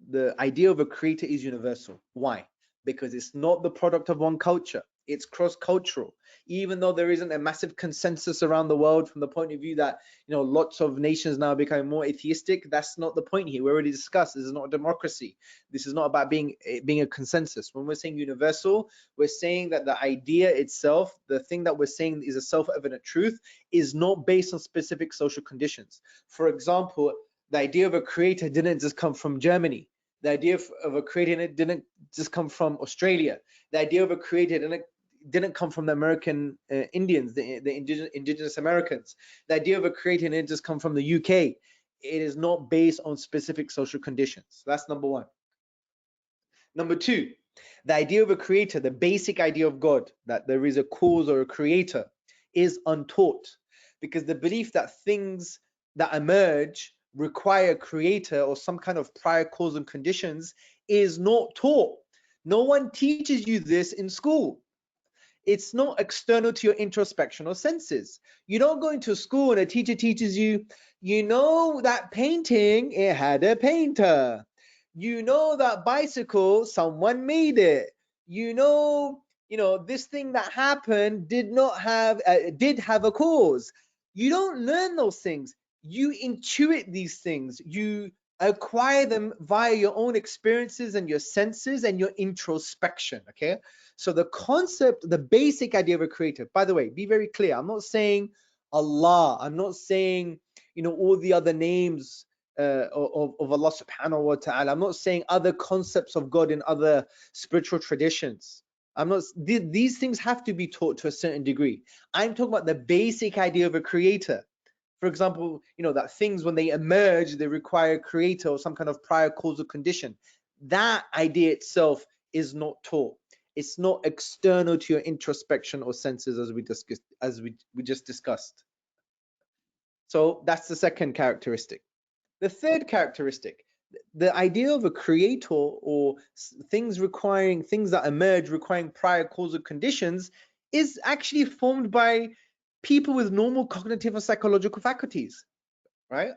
the idea of a creator, is universal. Why? Because it's not the product of one culture. It's cross-cultural. Even though there isn't a massive consensus around the world from the point of view that, you know, lots of nations now are becoming more atheistic, that's not the point here. We already discussed this is not a democracy. This is not about being a consensus. When we're saying universal, we're saying that the idea itself, the thing that we're saying is a self-evident truth, is not based on specific social conditions. For example, the idea of a creator didn't just come from Germany. The idea of a creator didn't just come from Australia. The idea of a creator didn't come from the American Indians, the indigenous Americans. The idea of a creator didn't just come from the UK. It is not based on specific social conditions. That's number one. Number two, the idea of a creator, the basic idea of God, that there is a cause or a creator, is untaught, because the belief that things that emerge require a creator or some kind of prior cause and conditions is not taught. No one teaches you this in school. It's not external to your introspection or senses. You don't go into school and a teacher teaches you, you know, that painting, it had a painter. You know, that bicycle, someone made it. You know, this thing that happened did have a cause. You don't learn those things. You intuit these things. You acquire them via your own experiences and your senses and your introspection, okay? So the concept, the basic idea of a creator, by the way, be very clear. I'm not saying Allah. I'm not saying, all the other names of Allah subhanahu wa ta'ala. I'm not saying other concepts of God in other spiritual traditions. These things have to be taught to a certain degree. I'm talking about the basic idea of a creator. For example, that things, when they emerge, they require a creator or some kind of prior causal condition. That idea itself is not taught. It's not external to your introspection or senses, as we just discussed. So that's the second characteristic. The third characteristic, the idea of a creator or things that emerge requiring prior causal conditions, is actually formed by people with normal cognitive and psychological faculties, right?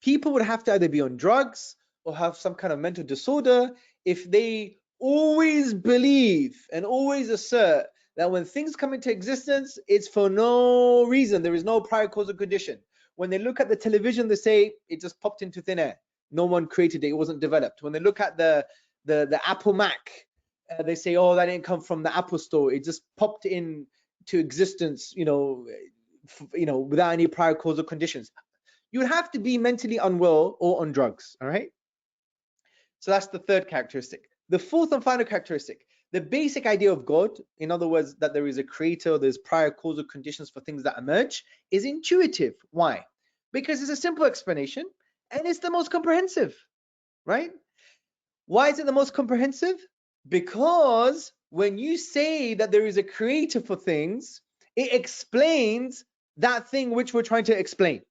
People would have to either be on drugs or have some kind of mental disorder if they always believe and always assert that when things come into existence, it's for no reason. There is no prior causal condition. When they look at the television, they say it just popped into thin air. No one created it. It wasn't developed. When they look at the Apple Mac, they say, oh, that didn't come from the Apple Store. It just popped into existence, without any prior causal conditions. You would have to be mentally unwell or on drugs. All right. So that's the third characteristic. The fourth and final characteristic, the basic idea of God, in other words, that there is a creator, there's prior causal conditions for things that emerge, is intuitive. Why? Because it's a simple explanation and it's the most comprehensive, right? Why is it the most comprehensive? Because when you say that there is a creator for things, it explains that thing which we're trying to explain.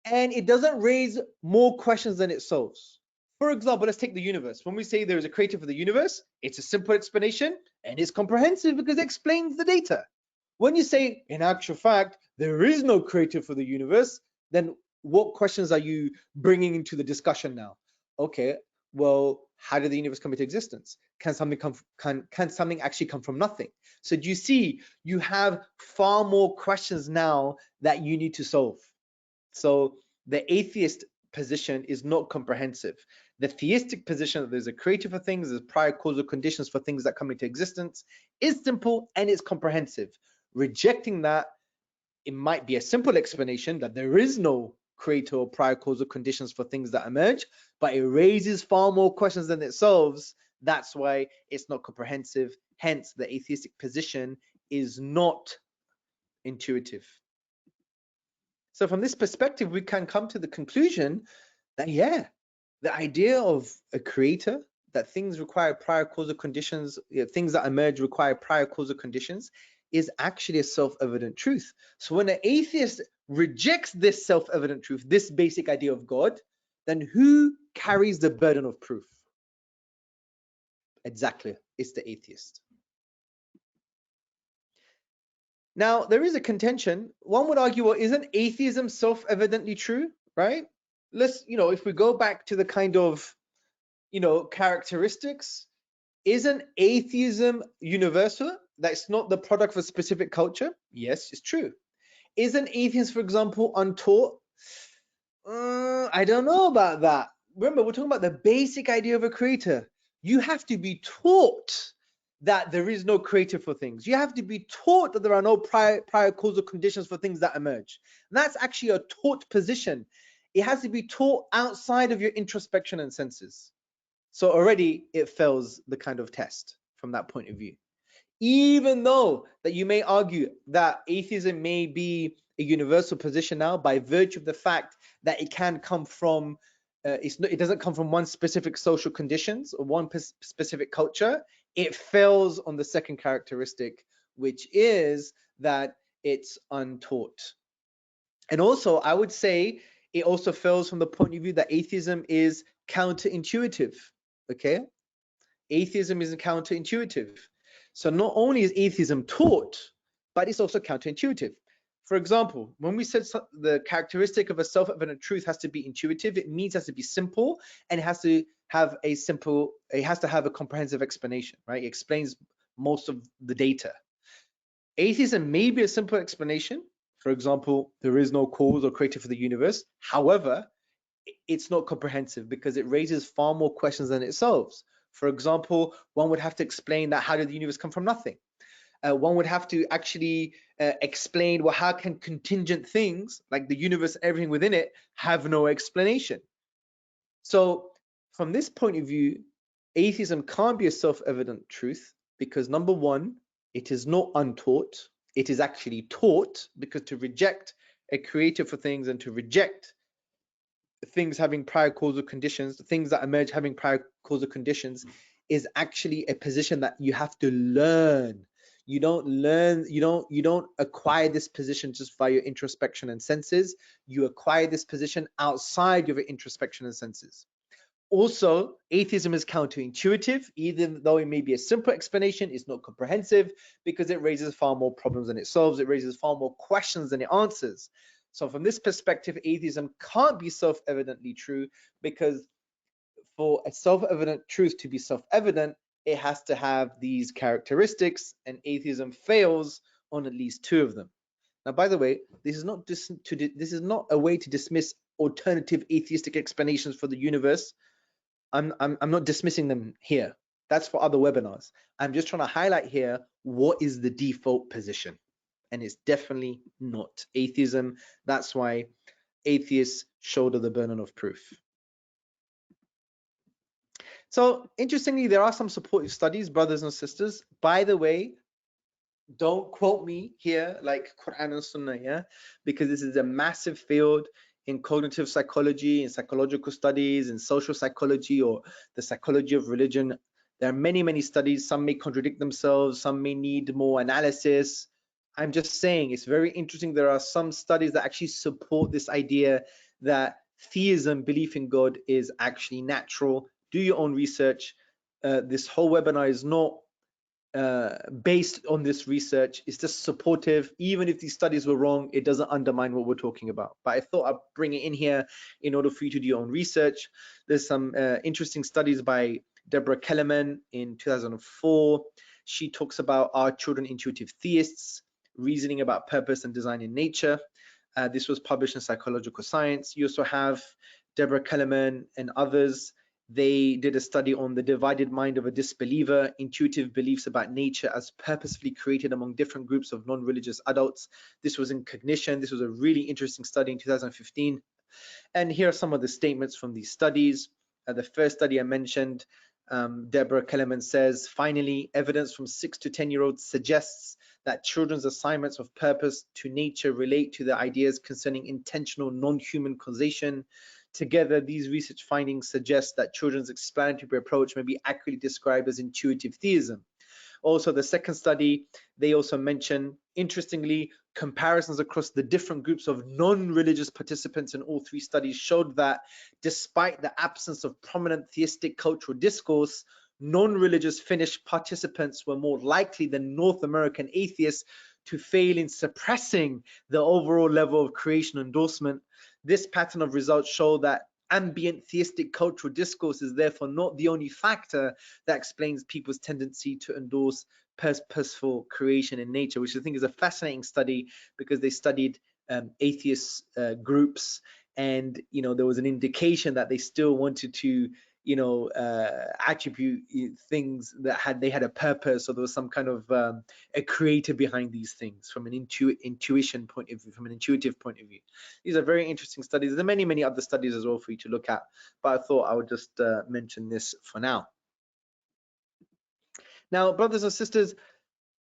And it doesn't raise more questions than it solves. For example, let's take the universe. When we say there is a creator for the universe, it's a simple explanation and it's comprehensive because it explains the data. When you say, in actual fact, there is no creator for the universe, then what questions are you bringing into the discussion now? Okay, well, how did the universe come into existence? Can something actually come from nothing? So do you see, you have far more questions now that you need to solve. So the atheist position is not comprehensive. The theistic position that there's a creator for things, there's prior causal conditions for things that come into existence, is simple and it's comprehensive. Rejecting that, it might be a simple explanation that there is no creator or prior causal conditions for things that emerge, but it raises far more questions than it solves. That's why it's not comprehensive. Hence, the atheistic position is not intuitive. So from this perspective, we can come to the conclusion that, yeah, the idea of a creator, that things require prior causal conditions, things that emerge require prior causal conditions, is actually a self-evident truth. So when an atheist rejects this self-evident truth, this basic idea of God, then who carries the burden of proof? Exactly, it's the atheist. Now, there is a contention. One would argue, well, isn't atheism self-evidently true, right? Let's, if we go back to the kind of, characteristics, isn't atheism universal? That's not the product of a specific culture? Yes, it's true. Isn't atheism, for example, untaught? I don't know about that. Remember, we're talking about the basic idea of a creator. You have to be taught that there is no creator for things. You have to be taught that there are no prior causal conditions for things that emerge. And that's actually a taught position. It has to be taught outside of your introspection and senses. So already it fails the kind of test from that point of view. Even though that you may argue that atheism may be a universal position now by virtue of the fact that it can come from, it doesn't come from one specific social conditions or one specific culture, it fails on the second characteristic, which is that it's untaught. And also, I would say it also fails from the point of view that atheism is counterintuitive. Okay, atheism is counterintuitive. So not only is atheism taught, but it's also counterintuitive. For example, when we said the characteristic of a self-evident truth has to be intuitive, it means it has to be simple and it has to have a comprehensive explanation, right? It explains most of the data. Atheism may be a simple explanation. For example, there is no cause or creator for the universe. However, it's not comprehensive because it raises far more questions than it solves. For example, one would have to explain that how did the universe come from nothing? One would have to actually explain, well, how can contingent things like the universe and everything within it have no explanation? So from this point of view, atheism can't be a self-evident truth because number one, it is not untaught. It is actually taught, because to reject a creator for things and to reject things having prior causal conditions, things that emerge having prior causal conditions, is actually a position that you have to learn. You don't acquire this position just by your introspection and senses. You acquire this position outside of your introspection and senses. Also, atheism is counterintuitive. Even though it may be a simple explanation, it's not comprehensive because it raises far more problems than it solves. It raises far more questions than it answers. So from this perspective, atheism can't be self-evidently true because for a self-evident truth to be self-evident, it has to have these characteristics, and atheism fails on at least two of them. Now, by the way, this is not a way to dismiss alternative atheistic explanations for the universe. I'm not dismissing them here. That's for other webinars. I'm just trying to highlight here what is the default position. And it's definitely not atheism. That's why atheists shoulder the burden of proof. So interestingly, there are some supportive studies, brothers and sisters. By the way, don't quote me here like Quran and Sunnah, yeah? Because this is a massive field in cognitive psychology, in psychological studies, in social psychology, or the psychology of religion. There are many, many studies. Some may contradict themselves. Some may need more analysis. I'm just saying it's very interesting. There are some studies that actually support this idea that theism, belief in God, is actually natural. Do your own research. This whole webinar is not based on this research. It's just supportive. Even if these studies were wrong, it doesn't undermine what we're talking about. But I thought I'd bring it in here in order for you to do your own research. There's some interesting studies by Deborah Kellerman in 2004. She talks about Are Children Intuitive Theists? Reasoning about Purpose and Design in Nature. This was published in Psychological Science. You also have Deborah Kellerman and others. They did a study on the divided mind of a disbeliever, intuitive beliefs about nature as purposefully created among different groups of non-religious adults. This was in Cognition. This was a really interesting study in 2015. And here are some of the statements from these studies. The first study I mentioned, Deborah Kellerman says, finally, evidence from 6 to 10-year-olds suggests that children's assignments of purpose to nature relate to the ideas concerning intentional non-human causation. Together, these research findings suggest that children's explanatory approach may be accurately described as intuitive theism. Also, the second study, they also mention, interestingly, comparisons across the different groups of non-religious participants in all 3 studies showed that despite the absence of prominent theistic cultural discourse, non-religious Finnish participants were more likely than North American atheists to fail in suppressing the overall level of creation endorsement. This pattern of results show that ambient theistic cultural discourse is therefore not the only factor that explains people's tendency to endorse purposeful creation in nature, which I think is a fascinating study because they studied atheist groups, and there was an indication that they still wanted to attribute things that they had a purpose, or there was some kind of a creator behind these things from an intuition point of view, from an intuitive point of view. These are very interesting studies. There are many other studies as well for you to look at, but I thought I would just mention this for now. Now, brothers and sisters,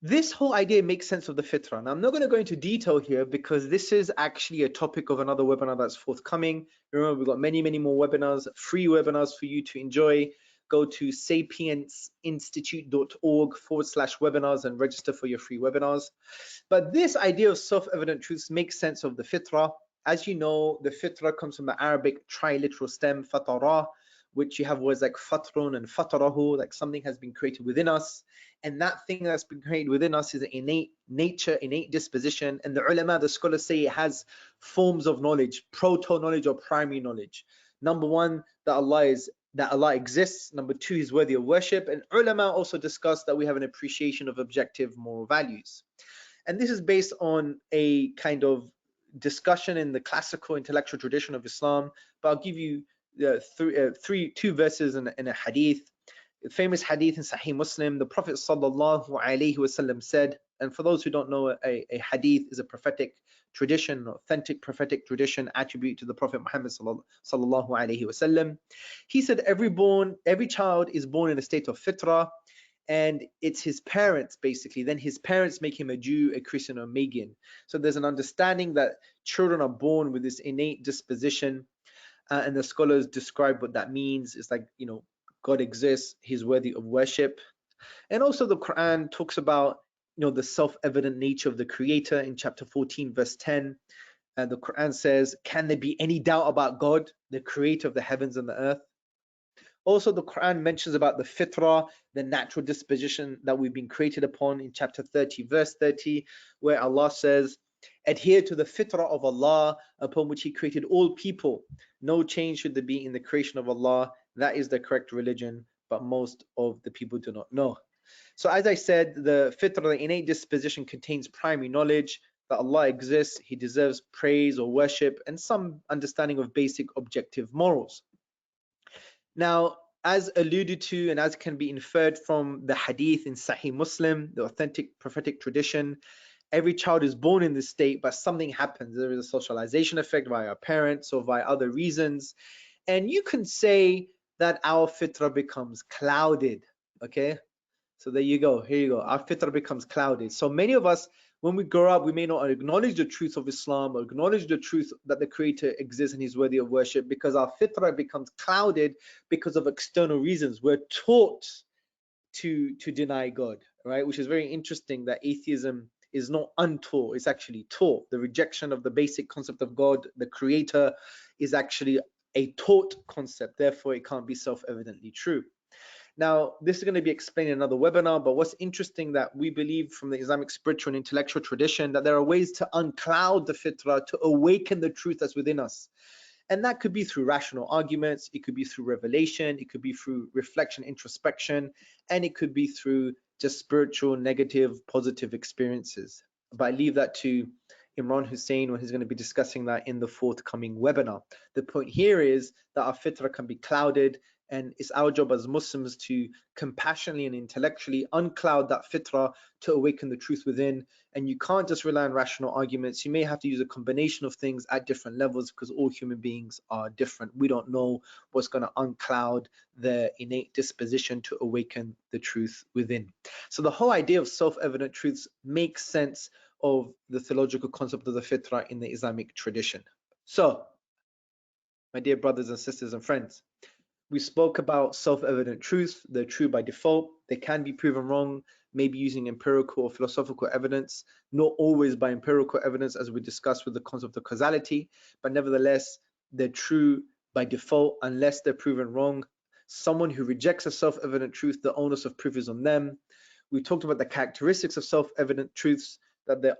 this whole idea makes sense of the fitrah. Now, I'm not going to go into detail here because this is actually a topic of another webinar that's forthcoming. Remember, we've got many more webinars, free webinars for you to enjoy. Go to sapiensinstitute.org/webinars and register for your free webinars. But this idea of self-evident truths makes sense of the fitrah. As you know, the fitrah comes from the Arabic triliteral stem, fatara, which you have words like fatrun and fatarahu, like something has been created within us. And that thing that's been created within us is an innate nature, innate disposition. And the ulama, the scholars say it has forms of knowledge, proto-knowledge or primary knowledge. Number one, that Allah exists. Number two, He's worthy of worship. And ulama also discuss that we have an appreciation of objective moral values. And this is based on a kind of discussion in the classical intellectual tradition of Islam. But I'll give you two verses in a hadith. The famous hadith in Sahih Muslim, the Prophet sallallahu alaihi wasallam said, and for those who don't know, a hadith is a prophetic tradition, authentic prophetic tradition attribute to the Prophet Muhammad sallallahu alaihi wasallam. He said, every child is born in a state of fitrah, and it's his parents basically. Then his parents make him a Jew, a Christian, or a Magian. So there's an understanding that children are born with this innate disposition. And the scholars describe what that means. It's like, God exists, He's worthy of worship. And also the Quran talks about, the self-evident nature of the Creator in chapter 14, verse 10. And the Quran says, can there be any doubt about God, the Creator of the heavens and the earth? Also, the Quran mentions about the fitrah, the natural disposition that we've been created upon in chapter 30, verse 30, where Allah says, adhere to the fitrah of Allah upon which He created all people. No change should there be in the creation of Allah. That is the correct religion, but most of the people do not know. So as I said, the fitrah, the innate disposition, contains primary knowledge that Allah exists, He deserves praise or worship, and some understanding of basic objective morals. Now, as alluded to and as can be inferred from the hadith in Sahih Muslim, the authentic prophetic tradition, every child is born in this state, but something happens. There is a socialization effect via our parents or via other reasons. And you can say that our fitrah becomes clouded, okay? So there you go, here you go. Our fitrah becomes clouded. So many of us, when we grow up, we may not acknowledge the truth of Islam or acknowledge the truth that the Creator exists and He's worthy of worship, because our fitrah becomes clouded because of external reasons. We're taught to deny God, right? Which is very interesting that atheism is not untaught, it's actually taught. The rejection of the basic concept of God, the Creator, is actually a taught concept. Therefore, it can't be self-evidently true. Now, this is going to be explained in another webinar, but what's interesting that we believe from the Islamic spiritual and intellectual tradition that there are ways to uncloud the fitrah, to awaken the truth that's within us. And that could be through rational arguments, it could be through revelation, it could be through reflection, introspection, and it could be through just spiritual, negative, positive experiences. But I leave that to Imran Hussein when he's going to be discussing that in the forthcoming webinar. The point here is that our fitrah can be clouded, and it's our job as Muslims to compassionately and intellectually uncloud that fitrah to awaken the truth within. And you can't just rely on rational arguments. You may have to use a combination of things at different levels, because all human beings are different. We don't know what's going to uncloud their innate disposition to awaken the truth within. So the whole idea of self-evident truths makes sense of the theological concept of the fitrah in the Islamic tradition. So, my dear brothers and sisters and friends, we spoke about self-evident truths. They're true by default. They can be proven wrong, maybe using empirical or philosophical evidence, not always by empirical evidence, as we discussed with the concept of causality, but nevertheless, they're true by default unless they're proven wrong. Someone who rejects a self-evident truth, the onus of proof is on them. We talked about the characteristics of self-evident truths, that they're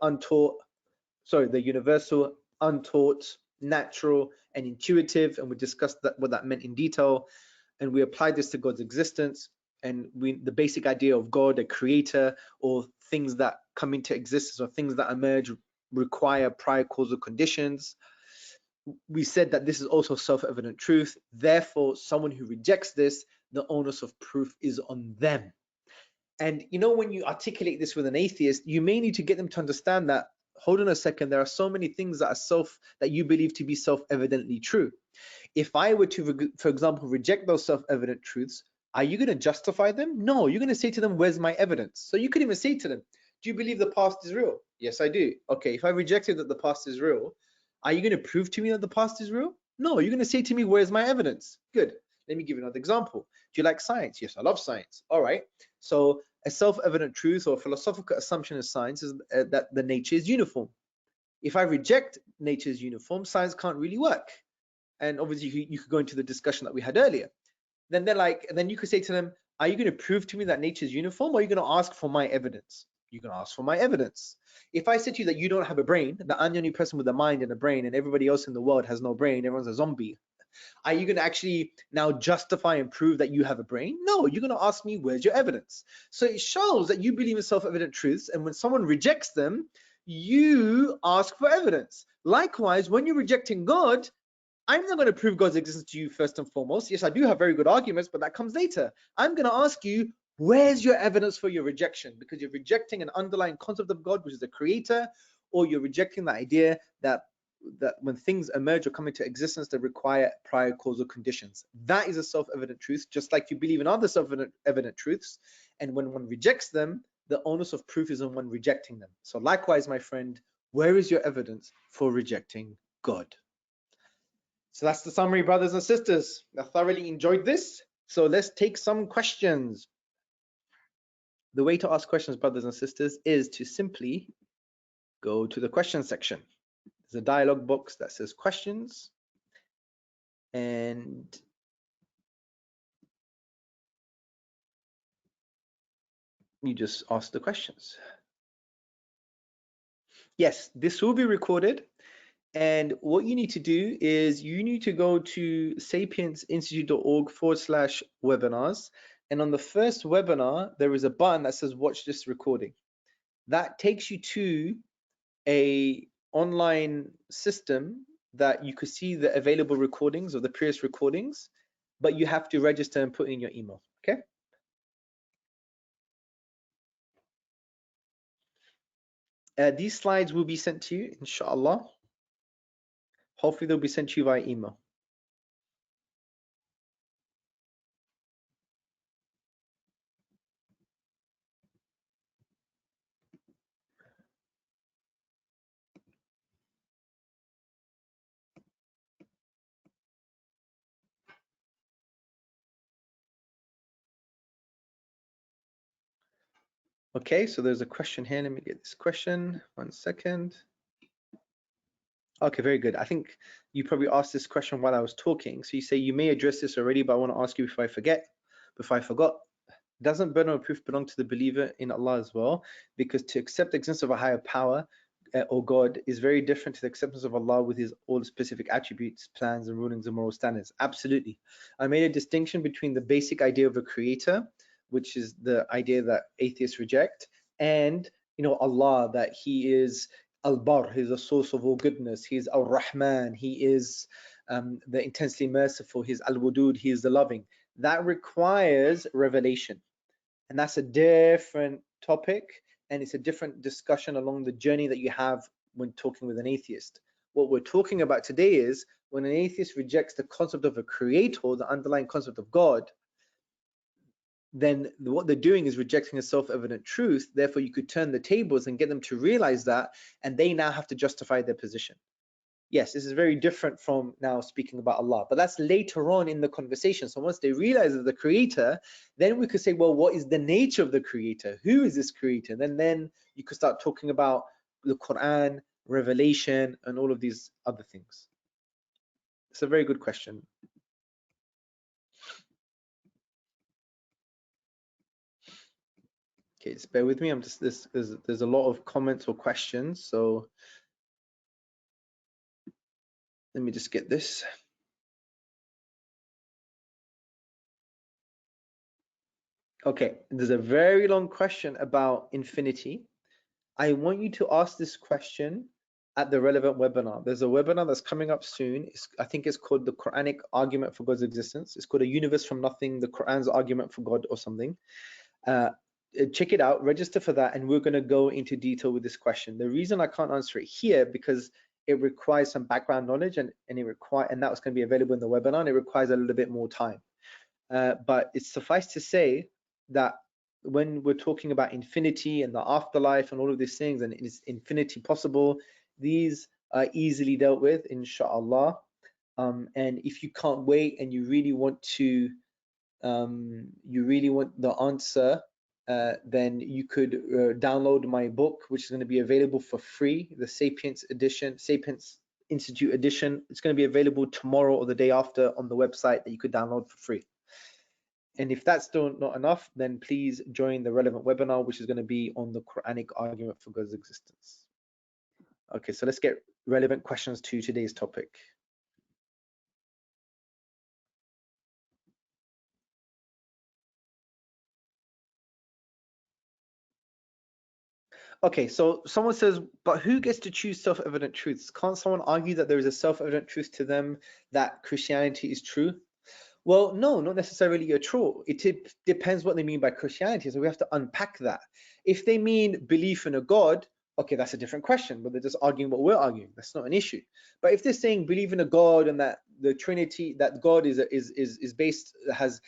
they're universal, untaught, natural, and intuitive, and we discussed what that meant in detail. And we applied this to God's existence, and the basic idea of God, a creator, or things that come into existence or things that emerge require prior causal conditions. We said that this is also self-evident truth. Therefore, someone who rejects this, the onus of proof is on them. And when you articulate this with an atheist, you may need to get them to understand that, hold on a second, there are so many things that you believe to be self-evidently true. If I were to, for example, reject those self-evident truths, are you going to justify them? No, you're going to say to them, where's my evidence? So you could even say to them, do you believe the past is real? Yes, I do. Okay, if I rejected that the past is real, are you going to prove to me that the past is real? No, you're going to say to me, where's my evidence? Good. Let me give you another example. Do you like science? Yes, I love science. All right. So a self-evident truth or philosophical assumption of science is that the nature is uniform. If I reject nature's uniform, science can't really work. And obviously you could go into the discussion that we had earlier. Then then you could say to them, are you going to prove to me that nature is uniform, or are you going to ask for my evidence? You're going to ask for my evidence. If I said to you that you don't have a brain, that I'm the only person with a mind and a brain, and everybody else in the world has no brain, everyone's a zombie, are you going to actually now justify and prove that you have a brain? No, you're going to ask me, where's your evidence? So it shows that you believe in self-evident truths, and when someone rejects them, you ask for evidence. Likewise, when you're rejecting God, I'm not going to prove God's existence to you first and foremost. Yes, I do have very good arguments, but that comes later. I'm going to ask you, where's your evidence for your rejection? Because you're rejecting an underlying concept of God, which is the creator, or you're rejecting the idea that when things emerge or come into existence, they require prior causal conditions. That is a self-evident truth, just like you believe in other self-evident truths. And when one rejects them, the onus of proof is on one rejecting them. So likewise, my friend, where is your evidence for rejecting God? So that's the summary, brothers and sisters. I thoroughly enjoyed this. So let's take some questions. The way to ask questions, brothers and sisters, is to simply go to the question section. There's a dialog box that says questions, and you just ask the questions. Yes, this will be recorded. And what you need to do is you need to go to sapiensinstitute.org/webinars. And on the first webinar, there is a button that says watch this recording. That takes you to a online system that you could see the available recordings of the previous recordings, but you have to register and put in your email, okay? These slides will be sent to you, inshallah. Hopefully they'll be sent to you via email. Okay, so there's a question here. Let me get this question. 1 second. Okay, very good. I think you probably asked this question while I was talking. So you say, you may address this already, but I want to ask you before I forgot. Doesn't burden of proof belong to the believer in Allah as well? Because to accept the existence of a higher power or God is very different to the acceptance of Allah with his all specific attributes, plans, and rulings and moral standards. Absolutely. I made a distinction between the basic idea of a creator, which is the idea that atheists reject, and Allah, that he is Al-Bar, he's the source of all goodness. He's Ar-Rahman, he is the intensely merciful. He's Al-Wudud, he is the loving. That requires revelation. And that's a different topic, and it's a different discussion along the journey that you have when talking with an atheist. What we're talking about today is when an atheist rejects the concept of a creator, the underlying concept of God, then what they're doing is rejecting a self-evident truth. Therefore, you could turn the tables and get them to realize that, and they now have to justify their position. Yes, this is very different from now speaking about Allah, but that's later on in the conversation. So once they realize that the creator, then we could say, well, what is the nature of the creator? Who is this creator? Then you could start talking about the Quran, revelation, and all of these other things. It's a very good question. Okay, just bear with me. I'm just there's a lot of comments or questions, so let me just get this. Okay, there's a very long question about infinity. I want you to ask this question at the relevant webinar. There's a webinar that's coming up soon. I think it's called the Quranic Argument for God's Existence. It's called A Universe from Nothing, the Quran's Argument for God or something. Check it out, register for that, and we're going to go into detail with this question. The reason I can't answer it here because it requires some background knowledge and that was going to be available in the webinar, and it requires a little bit more time. But it's suffice to say that when we're talking about infinity and the afterlife and all of these things, and is infinity possible, these are easily dealt with, inshallah. And if you can't wait and you really want to, the answer, then you could download my book, which is going to be available for free, the Sapiens edition, Sapiens Institute edition. It's going to be available tomorrow or the day after on the website that you could download for free. And if that's still not enough, then please join the relevant webinar, which is going to be on the Quranic Argument for God's Existence. Okay, so let's get relevant questions to today's topic. Okay, so someone says, but who gets to choose self-evident truths? Can't someone argue that there is a self-evident truth to them that Christianity is true? Well, no, not necessarily at all. It depends what they mean by Christianity. So we have to unpack that. If they mean belief in a God, okay, that's a different question, but they're just arguing what we're arguing. That's not an issue. But if they're saying believe in a God and that the Trinity, that God is based, has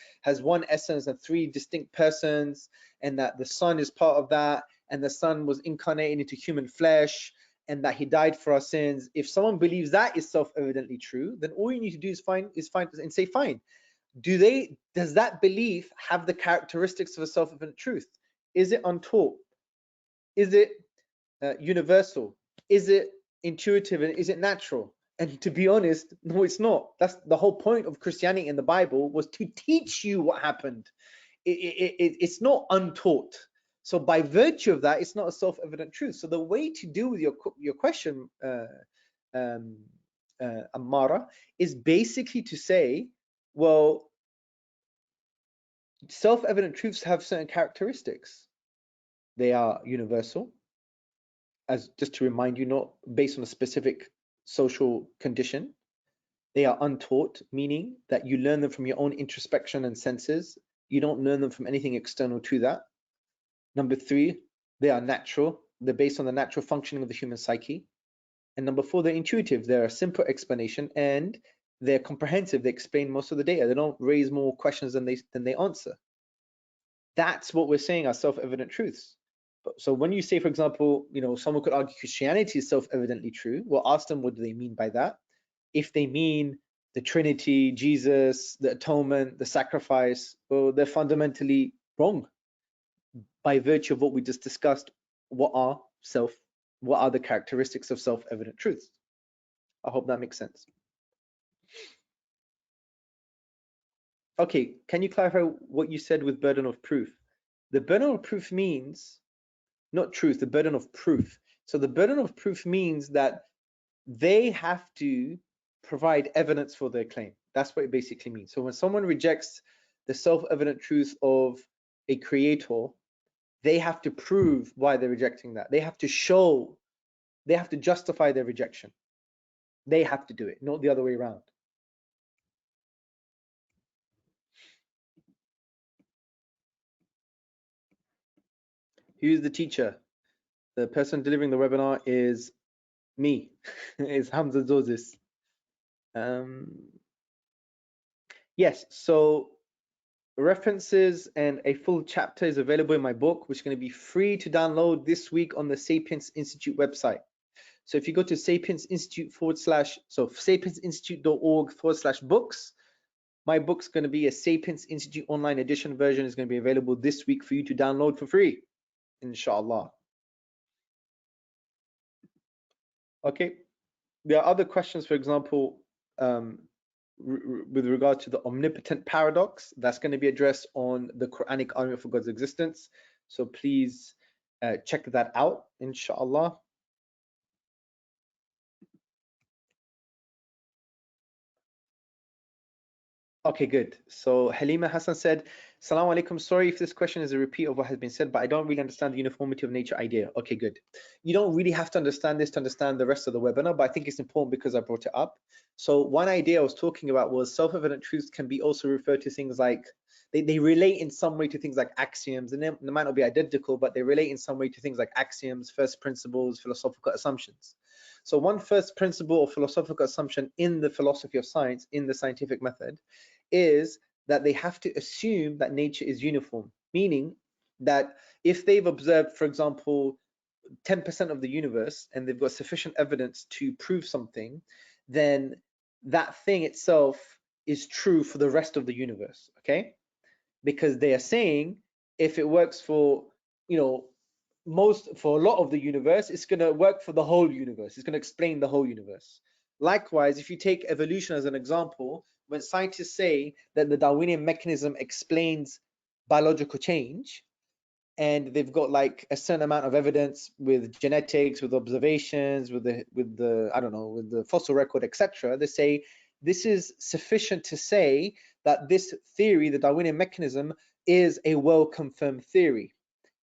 one essence and three distinct persons, and that the Son is part of that, and the Son was incarnated into human flesh, and that he died for our sins. If someone believes that is self-evidently true, then all you need to do is find and say, fine. Does that belief have the characteristics of a self-evident truth? Is it untaught? Is it universal? Is it intuitive? And is it natural? And to be honest, no, it's not. That's the whole point of Christianity in the Bible, was to teach you what happened. It's not untaught. So by virtue of that, it's not a self-evident truth. So the way to deal with your question, Ammara, is basically to say, well, self-evident truths have certain characteristics. They are universal, as just to remind you, not based on a specific social condition. They are untaught, meaning that you learn them from your own introspection and senses. You don't learn them from anything external to that. Number three, they are natural. They're based on the natural functioning of the human psyche. And number four, they're intuitive. They're a simple explanation and they're comprehensive. They explain most of the data. They don't raise more questions than they answer. That's what we're saying are self-evident truths. So when you say, for example, someone could argue Christianity is self-evidently true, well, ask them what do they mean by that. If they mean the Trinity, Jesus, the atonement, the sacrifice, well, they're fundamentally wrong. By virtue of what we just discussed, what are the characteristics of self-evident truths? I hope that makes sense. Okay, can you clarify what you said with burden of proof? The burden of proof means, not truth, the burden of proof. So the burden of proof means that they have to provide evidence for their claim. That's what it basically means. So when someone rejects the self-evident truth of a creator, they have to prove why they're rejecting that. They have to show They have to justify their rejection. They have to do it, not the other way around. Who's the teacher? The person delivering the webinar is me. It's Hamza Tzortzis. Yes, so references and a full chapter is available in my book, which is going to be free to download this week on the Sapiens Institute website. So if you go to Sapiens Institute sapiensinstitute.org/books, my book's going to be a Sapiens Institute online edition version is going to be available this week for you to download for free, inshallah. Okay, there are other questions, for example, with regard to the omnipotent paradox, that's going to be addressed on the Quranic argument for God's existence. So please check that out, inshallah. Okay, good. So Halima Hassan said, Assalamu alaikum. Sorry if this question is a repeat of what has been said, but I don't really understand the uniformity of nature idea. Okay, good. You don't really have to understand this to understand the rest of the webinar, but I think it's important because I brought it up. So one idea I was talking about was self-evident truths can be also referred to things like, they relate in some way to things like axioms, and they might not be identical, but they relate in some way to things like axioms, first principles, philosophical assumptions. So one first principle or philosophical assumption in the philosophy of science, in the scientific method, is that they have to assume that nature is uniform, meaning that if they've observed, for example, 10% of the universe and they've got sufficient evidence to prove something, then that thing itself is true for the rest of the universe, okay? Because they are saying if it works for, for a lot of the universe, it's going to work for the whole universe. It's going to explain the whole universe. Likewise, if you take evolution as an example, when scientists say that the Darwinian mechanism explains biological change, and they've got like a certain amount of evidence with genetics, with observations, with the fossil record, etc., they say this is sufficient to say that this theory, the Darwinian mechanism, is a well-confirmed theory.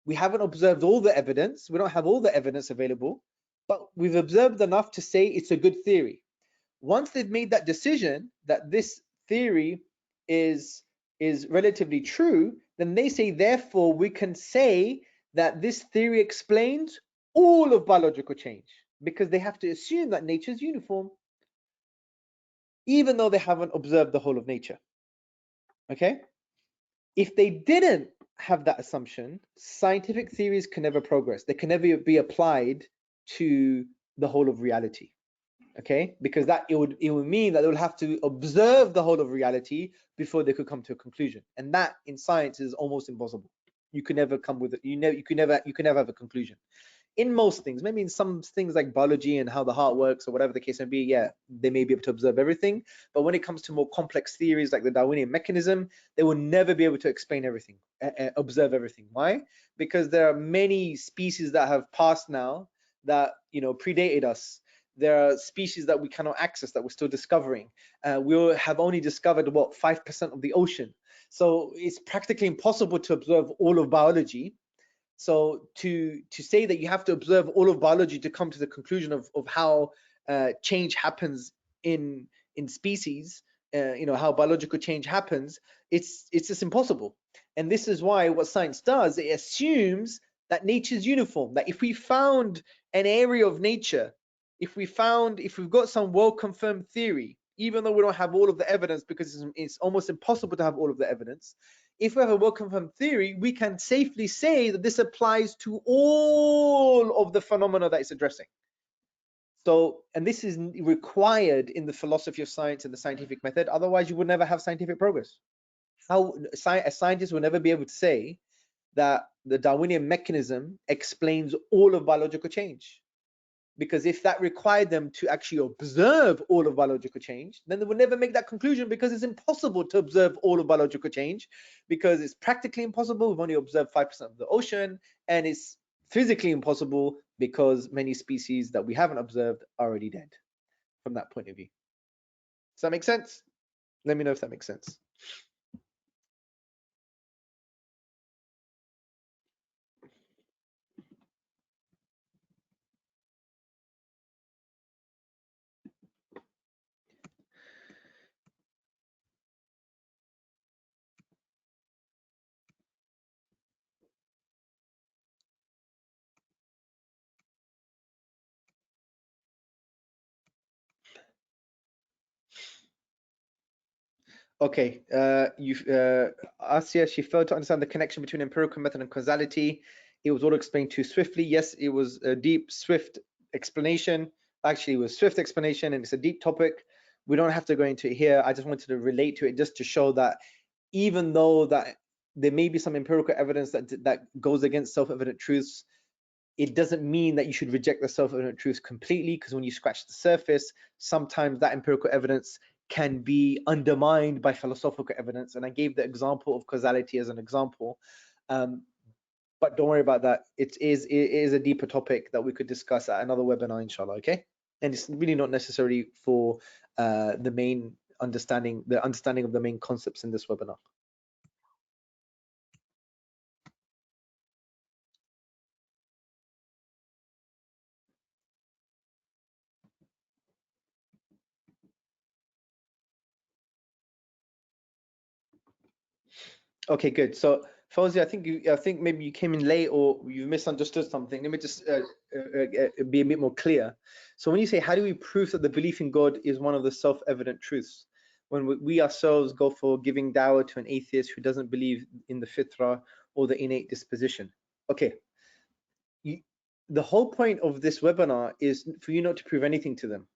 We haven't observed all the evidence. We don't have all the evidence available, but we've observed enough to say it's a good theory. Once they've made that decision that this theory is relatively true, then they say, therefore, we can say that this theory explains all of biological change, because they have to assume that nature is uniform, even though they haven't observed the whole of nature. Okay? If they didn't have that assumption, scientific theories can never progress. They can never be applied to the whole of reality. Okay, because that it would mean that they would have to observe the whole of reality before they could come to a conclusion, and that in science is almost impossible. You can never come with it. You can never have a conclusion. In most things, maybe in some things like biology and how the heart works or whatever the case may be, yeah, they may be able to observe everything. But when it comes to more complex theories like the Darwinian mechanism, they will never be able to explain everything, observe everything. Why? Because there are many species that have passed now that predated us. There are species that we cannot access that we're still discovering. We have only discovered what 5% of the ocean. So it's practically impossible to observe all of biology. So to say that you have to observe all of biology to come to the conclusion of how change happens in species, how biological change happens, it's just impossible. And this is why what science does, it assumes that nature is uniform. That if we found an area of nature, if we've got some well-confirmed theory, even though we don't have all of the evidence, because it's almost impossible to have all of the evidence, if we have a well-confirmed theory, we can safely say that this applies to all of the phenomena that it's addressing. So, and this is required in the philosophy of science and the scientific method. Otherwise, you would never have scientific progress. A scientist will never be able to say that the Darwinian mechanism explains all of biological change. Because if that required them to actually observe all of biological change, then they would never make that conclusion, because it's impossible to observe all of biological change, because it's practically impossible. We've only observed 5% of the ocean, and it's physically impossible because many species that we haven't observed are already dead from that point of view. Does that make sense? Let me know if that makes sense. Okay, Asya, she failed to understand the connection between empirical method and causality. It was all explained too swiftly. Yes, it was a deep, swift explanation. Actually, it was swift explanation, and it's a deep topic. We don't have to go into it here. I just wanted to relate to it just to show that even though that there may be some empirical evidence that goes against self-evident truths, it doesn't mean that you should reject the self-evident truths completely, because when you scratch the surface, sometimes that empirical evidence can be undermined by philosophical evidence. And I gave the example of causality as an example. But don't worry about that. It is a deeper topic that we could discuss at another webinar, inshallah, okay? And it's really not necessary for the main understanding, the understanding of the main concepts in this webinar. Okay, good. So, Fawzi, I think maybe you came in late or you misunderstood something. Let me just be a bit more clear. So, when you say, how do we prove that the belief in God is one of the self-evident truths? When we ourselves go for giving dawah to an atheist who doesn't believe in the fitrah or the innate disposition. Okay, the whole point of this webinar is for you not to prove anything to them.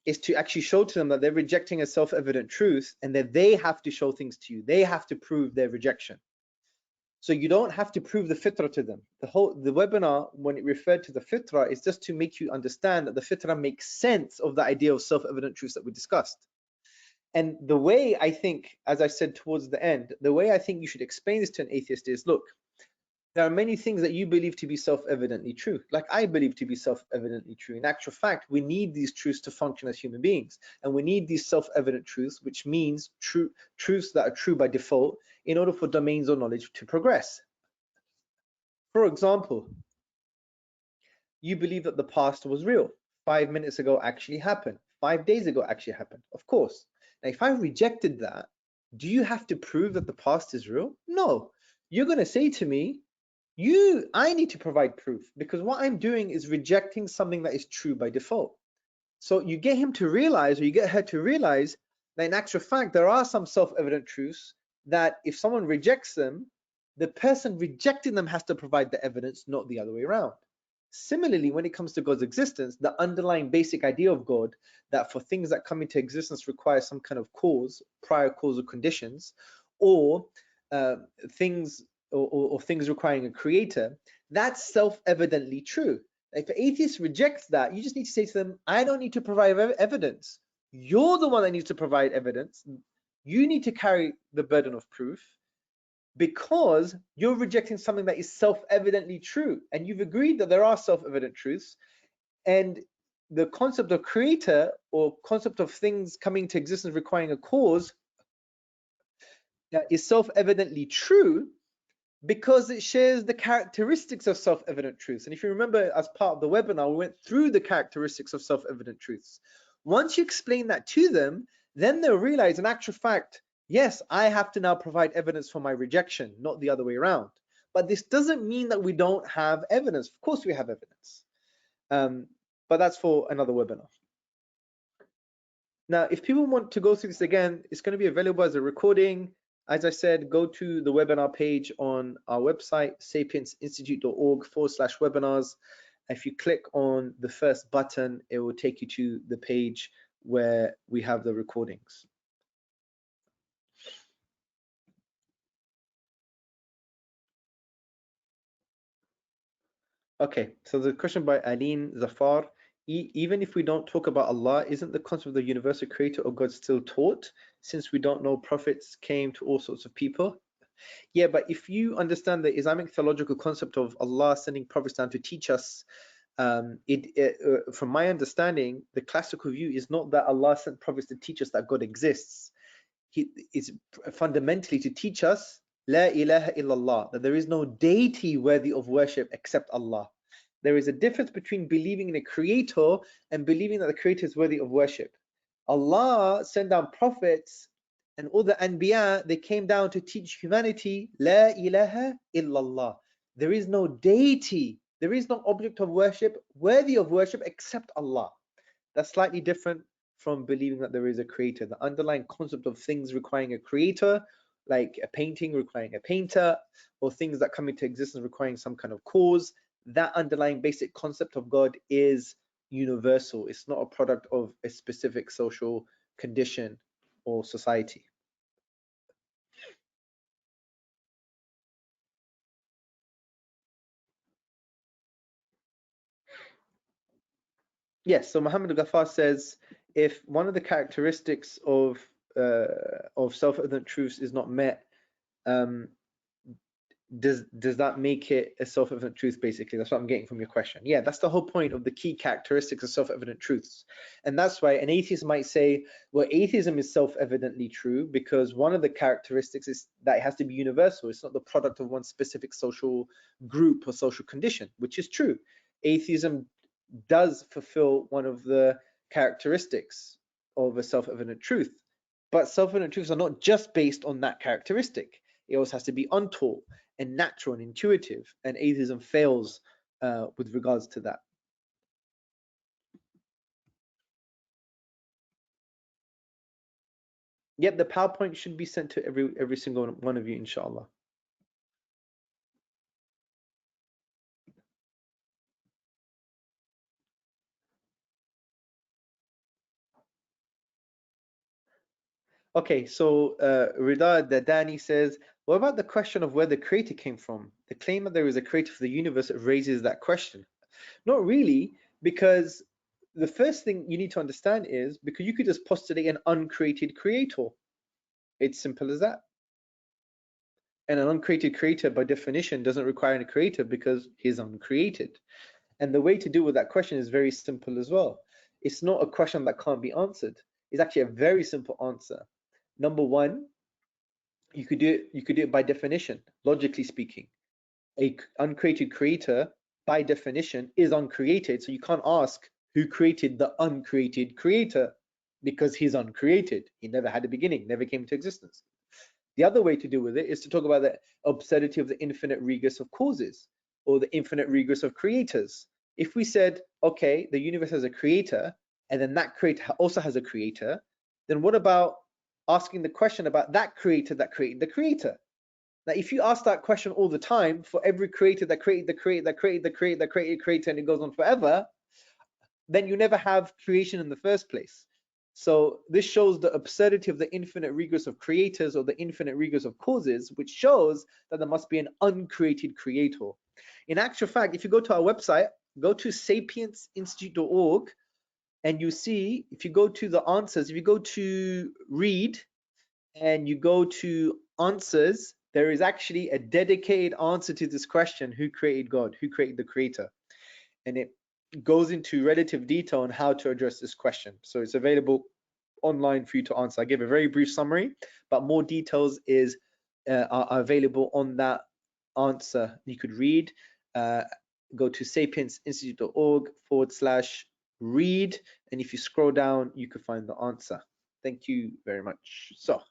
Is to actually show to them that they're rejecting a self-evident truth and that they have to show things to you. They have to prove their rejection. So you don't have to prove the fitrah to them. The webinar, when it referred to the fitrah, is just to make you understand that the fitrah makes sense of the idea of self-evident truths that we discussed. And the way I think, as I said towards the end, the way I think you should explain this to an atheist is, look, there are many things that you believe to be self-evidently true, like I believe to be self-evidently true. In actual fact, we need these truths to function as human beings, and we need these self-evident truths, which means truths that are true by default, in order for domains of knowledge to progress. For example, you believe that the past was real. 5 minutes ago actually happened. 5 days ago actually happened. Of course. Now, if I rejected that, do you have to prove that the past is real? No. You're going to say to me, I need to provide proof, because what I'm doing is rejecting something that is true by default. So you get him to realize, or you get her to realize, that in actual fact, there are some self-evident truths that if someone rejects them, the person rejecting them has to provide the evidence, not the other way around. Similarly, when it comes to God's existence, the underlying basic idea of God, that for things that come into existence require some kind of cause, prior causal conditions, or things requiring a creator, that's self-evidently true. If an atheist rejects that, you just need to say to them, I don't need to provide evidence. You're the one that needs to provide evidence. You need to carry the burden of proof, because you're rejecting something that is self-evidently true. And you've agreed that there are self-evident truths. And the concept of creator, or concept of things coming to existence requiring a cause, is self-evidently true, because it shares the characteristics of self-evident truths. And if you remember, as part of the webinar, we went through the characteristics of self-evident truths. Once you explain that to them, then they'll realize, in actual fact, yes, I have to now provide evidence for my rejection, not the other way around. But this doesn't mean that we don't have evidence. Of course we have evidence. But that's for another webinar. Now, if people want to go through this again, it's going to be available as a recording. As I said, go to the webinar page on our website, sapiensinstitute.org/webinars. If you click on the first button, it will take you to the page where we have the recordings. Okay, so the question by Aline Zafar, even if we don't talk about Allah, isn't the concept of the universal creator or God still taught, since we don't know prophets came to all sorts of people? Yeah, but if you understand the Islamic theological concept of Allah sending prophets down to teach us, from my understanding, the classical view is not that Allah sent prophets to teach us that God exists. It's fundamentally to teach us La ilaha illallah, that there is no deity worthy of worship except Allah. There is a difference between believing in a creator and believing that the creator is worthy of worship. Allah sent down prophets, and all the anbiya, they came down to teach humanity La ilaha illallah. There is no deity, there is no object of worship worthy of worship except Allah. That's slightly different from believing that there is a creator. The underlying concept of things requiring a creator, like a painting requiring a painter, or things that come into existence requiring some kind of cause, that underlying basic concept of God is universal. It's not a product of a specific social condition or society. Yes, so Muhammad Ghaffar says, if one of the characteristics of self-evident truths is not met, um, does that make it a self-evident truth? Basically, that's what I'm getting from your question. Yeah, that's the whole point of the key characteristics of self-evident truths. And that's why an atheist might say, well, atheism is self-evidently true because one of the characteristics is that it has to be universal. It's not the product of one specific social group or social condition, which is true. Atheism does fulfill one of the characteristics of a self-evident truth, but self-evident truths are not just based on that characteristic. It also has to be untaught and natural and intuitive, and atheism fails with regards to that. Yep, the PowerPoint should be sent to every single one of you, inshallah. Okay, so Rida Dadani says, what about the question of where the creator came from? The claim that there is a creator for the universe raises that question. Not really, because the first thing you need to understand is because you could just postulate an uncreated creator. It's simple as that. And an uncreated creator, by definition, doesn't require a creator because he's uncreated. And the way to deal with that question is very simple as well. It's not a question that can't be answered. It's actually a very simple answer. Number one, you could do it by definition, logically speaking. A uncreated creator, by definition, is uncreated. So you can't ask who created the uncreated creator because he's uncreated. He never had a beginning, never came into existence. The other way to deal with it is to talk about the absurdity of the infinite regress of causes or the infinite regress of creators. If we said, okay, the universe has a creator and then that creator also has a creator, then what about asking the question about that creator that created the creator? Now, if you ask that question all the time for every creator that created the creator that created the creator that created the creator and it goes on forever, then you never have creation in the first place. So this shows the absurdity of the infinite regress of creators or the infinite regress of causes, which shows that there must be an uncreated creator. In actual fact, if you go to our website, go to sapiensinstitute.org, and you see, if you go to the answers, if you go to read and you go to answers, there is actually a dedicated answer to this question: who created God? Who created the creator? And it goes into relative detail on how to address this question. So it's available online for you to answer. I gave a very brief summary, but more details are available on that answer. You could read, go to sapiensinstitute.org/read, and if you scroll down, you could find the answer. Thank you very much. So,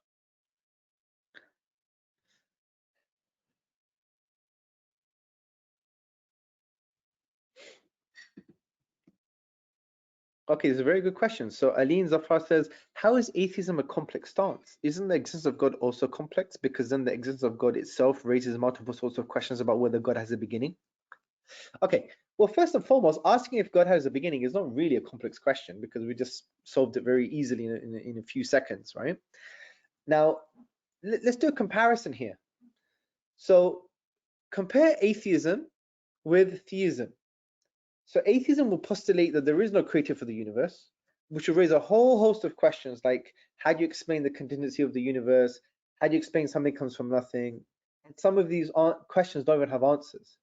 okay, it's a very good question. So Aline Zafar says, how is atheism a complex stance? Isn't the existence of God also complex? Because then the existence of God itself raises multiple sorts of questions about whether God has a beginning. Okay, well, first and foremost, asking if God has a beginning is not really a complex question because we just solved it very easily in a few seconds, right? Now, let's do a comparison here. So compare atheism with theism. So atheism will postulate that there is no creator for the universe, which will raise a whole host of questions like, how do you explain the contingency of the universe? How do you explain something comes from nothing? And some of these questions don't even have answers.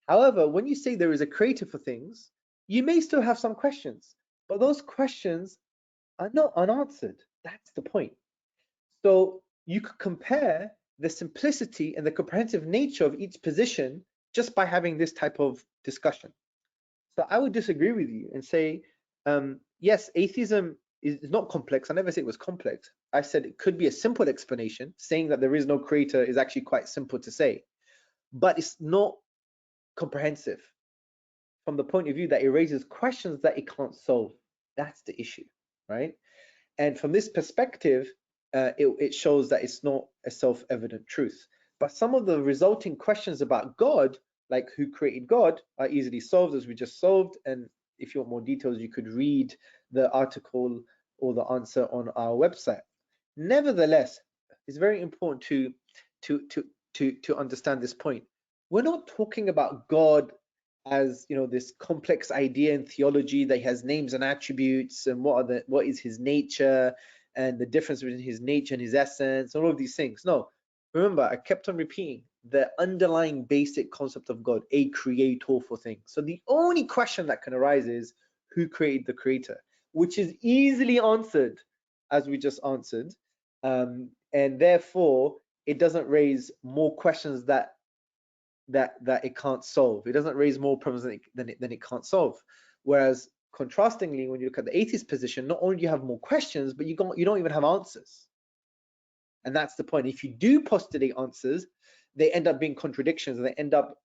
However, when you say there is a creator for things, you may still have some questions, but those questions are not unanswered. That's the point. So you could compare the simplicity and the comprehensive nature of each position just by having this type of discussion. So I would disagree with you and say, yes, atheism is not complex. I never said it was complex. I said it could be a simple explanation. Saying that there is no creator is actually quite simple to say, but it's not comprehensive from the point of view that it raises questions that it can't solve. That's the issue. right? And from this perspective, it shows that it's not a self-evident truth. But some of the resulting questions about God, like who created God, are easily solved, as we just solved. And if you want more details, you could read the article or the answer on our website. Nevertheless, it's very important to to understand this point. We're not talking about God as, you know, this complex idea in theology that he has names and attributes, and what is his nature, and the difference between his nature and his essence, all of these things. No, remember, I kept on repeating the underlying basic concept of God, a creator for things. So the only question that can arise is, who created the creator, which is easily answered, as we just answered, and therefore it doesn't raise more questions that it can't solve. It doesn't raise more problems than it can't solve. Whereas contrastingly, when you look at the atheist position, not only do you have more questions, but you don't even have answers. And that's the point. If you do postulate answers, they end up being contradictions, and they end up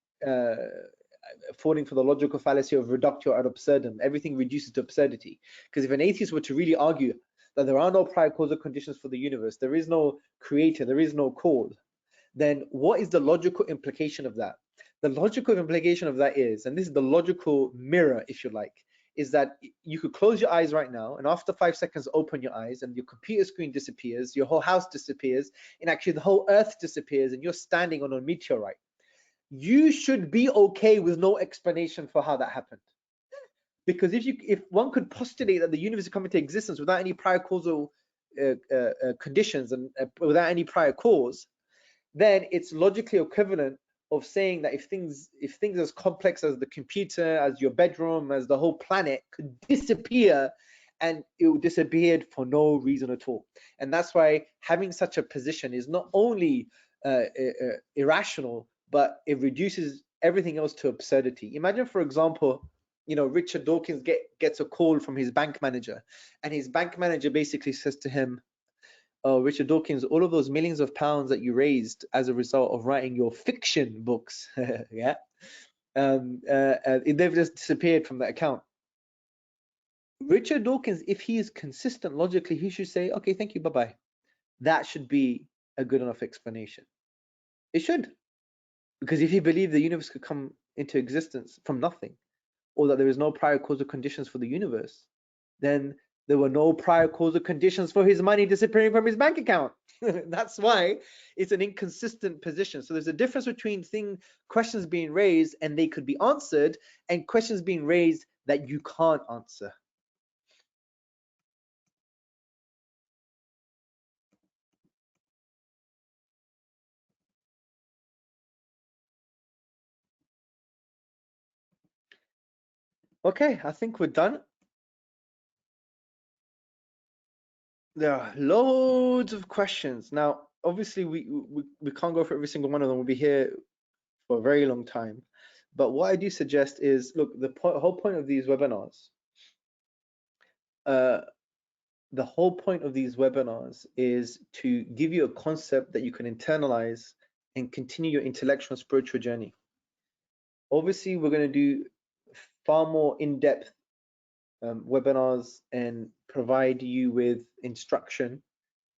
falling for the logical fallacy of reductio ad absurdum. Everything reduces to absurdity. Because if an atheist were to really argue that there are no prior causal conditions for the universe, there is no creator, there is no cause, then what is the logical implication of that? The logical implication of that is, and this is the logical mirror, if you like, is that you could close your eyes right now, and after 5 seconds, open your eyes, and your computer screen disappears, your whole house disappears, and actually the whole earth disappears, and you're standing on a meteorite. You should be okay with no explanation for how that happened. Because if one could postulate that the universe is coming to existence without any prior causal conditions and without any prior cause, then it's logically equivalent of saying that if things as complex as the computer, as your bedroom, as the whole planet could disappear, and it disappeared for no reason at all. And that's why having such a position is not only irrational, but it reduces everything else to absurdity. Imagine, for example, you know, Richard Dawkins gets a call from his bank manager, and his bank manager basically says to him, "Oh, Richard Dawkins, all of those millions of pounds that you raised as a result of writing your fiction books, yeah, they've just disappeared from that account." Richard Dawkins, if he is consistent logically, he should say, "Okay, thank you, bye-bye." That should be a good enough explanation. It should. Because if he believed the universe could come into existence from nothing, or that there is no prior causal conditions for the universe, then there were no prior causal conditions for his money disappearing from his bank account. That's why it's an inconsistent position. So there's a difference between questions being raised and they could be answered, and questions being raised that you can't answer. Okay, I think we're done. There are loads of questions. Now, obviously, we can't go for every single one of them. We'll be here for a very long time. But what I do suggest is, look, the whole point of these webinars, the whole point of these webinars is to give you a concept that you can internalize and continue your intellectual and spiritual journey. Obviously, we're going to do far more in-depth webinars and provide you with instruction.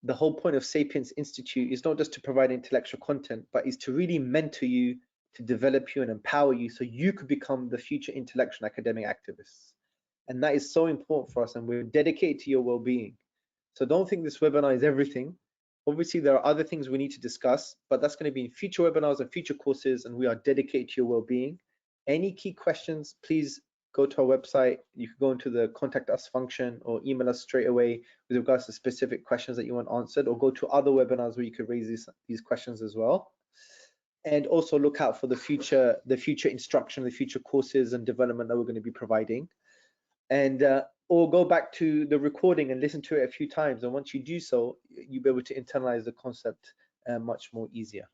The whole point of Sapiens Institute is not just to provide intellectual content, but is to really mentor you, to develop you and empower you so you could become the future intellectual and academic activists. And that is so important for us, and we're dedicated to your well-being. So don't think this webinar is everything. Obviously, there are other things we need to discuss, but that's going to be in future webinars and future courses, and we are dedicated to your well-being. Any key questions, please go to our website. You can go into the contact us function or email us straight away with regards to specific questions that you want answered, or go to other webinars where you could raise these questions as well. And also look out for the future instruction, the future courses and development that we're going to be providing. And or go back to the recording and listen to it a few times. And once you do so, you'll be able to internalize the concept much more easier.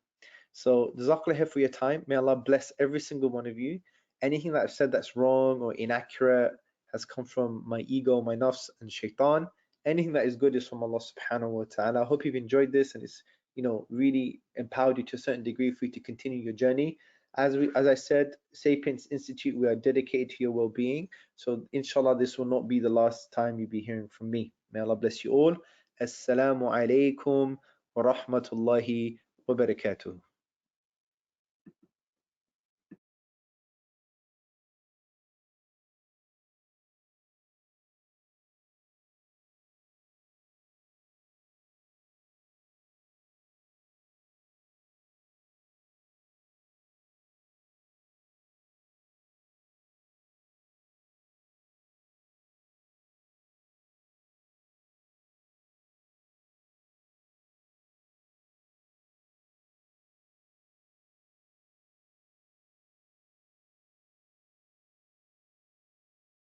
So Jazakallah khair for your time. May Allah bless every single one of you. Anything that I've said that's wrong or inaccurate has come from my ego, my nafs and shaitan. Anything that is good is from Allah subhanahu wa ta'ala. I hope you've enjoyed this and it's, you know, really empowered you to a certain degree for you to continue your journey. As I said, Sapiens Institute, we are dedicated to your well-being. So inshallah, this will not be the last time you'll be hearing from me. May Allah bless you all. Assalamu alaikum wa rahmatullahi wa barakatuh.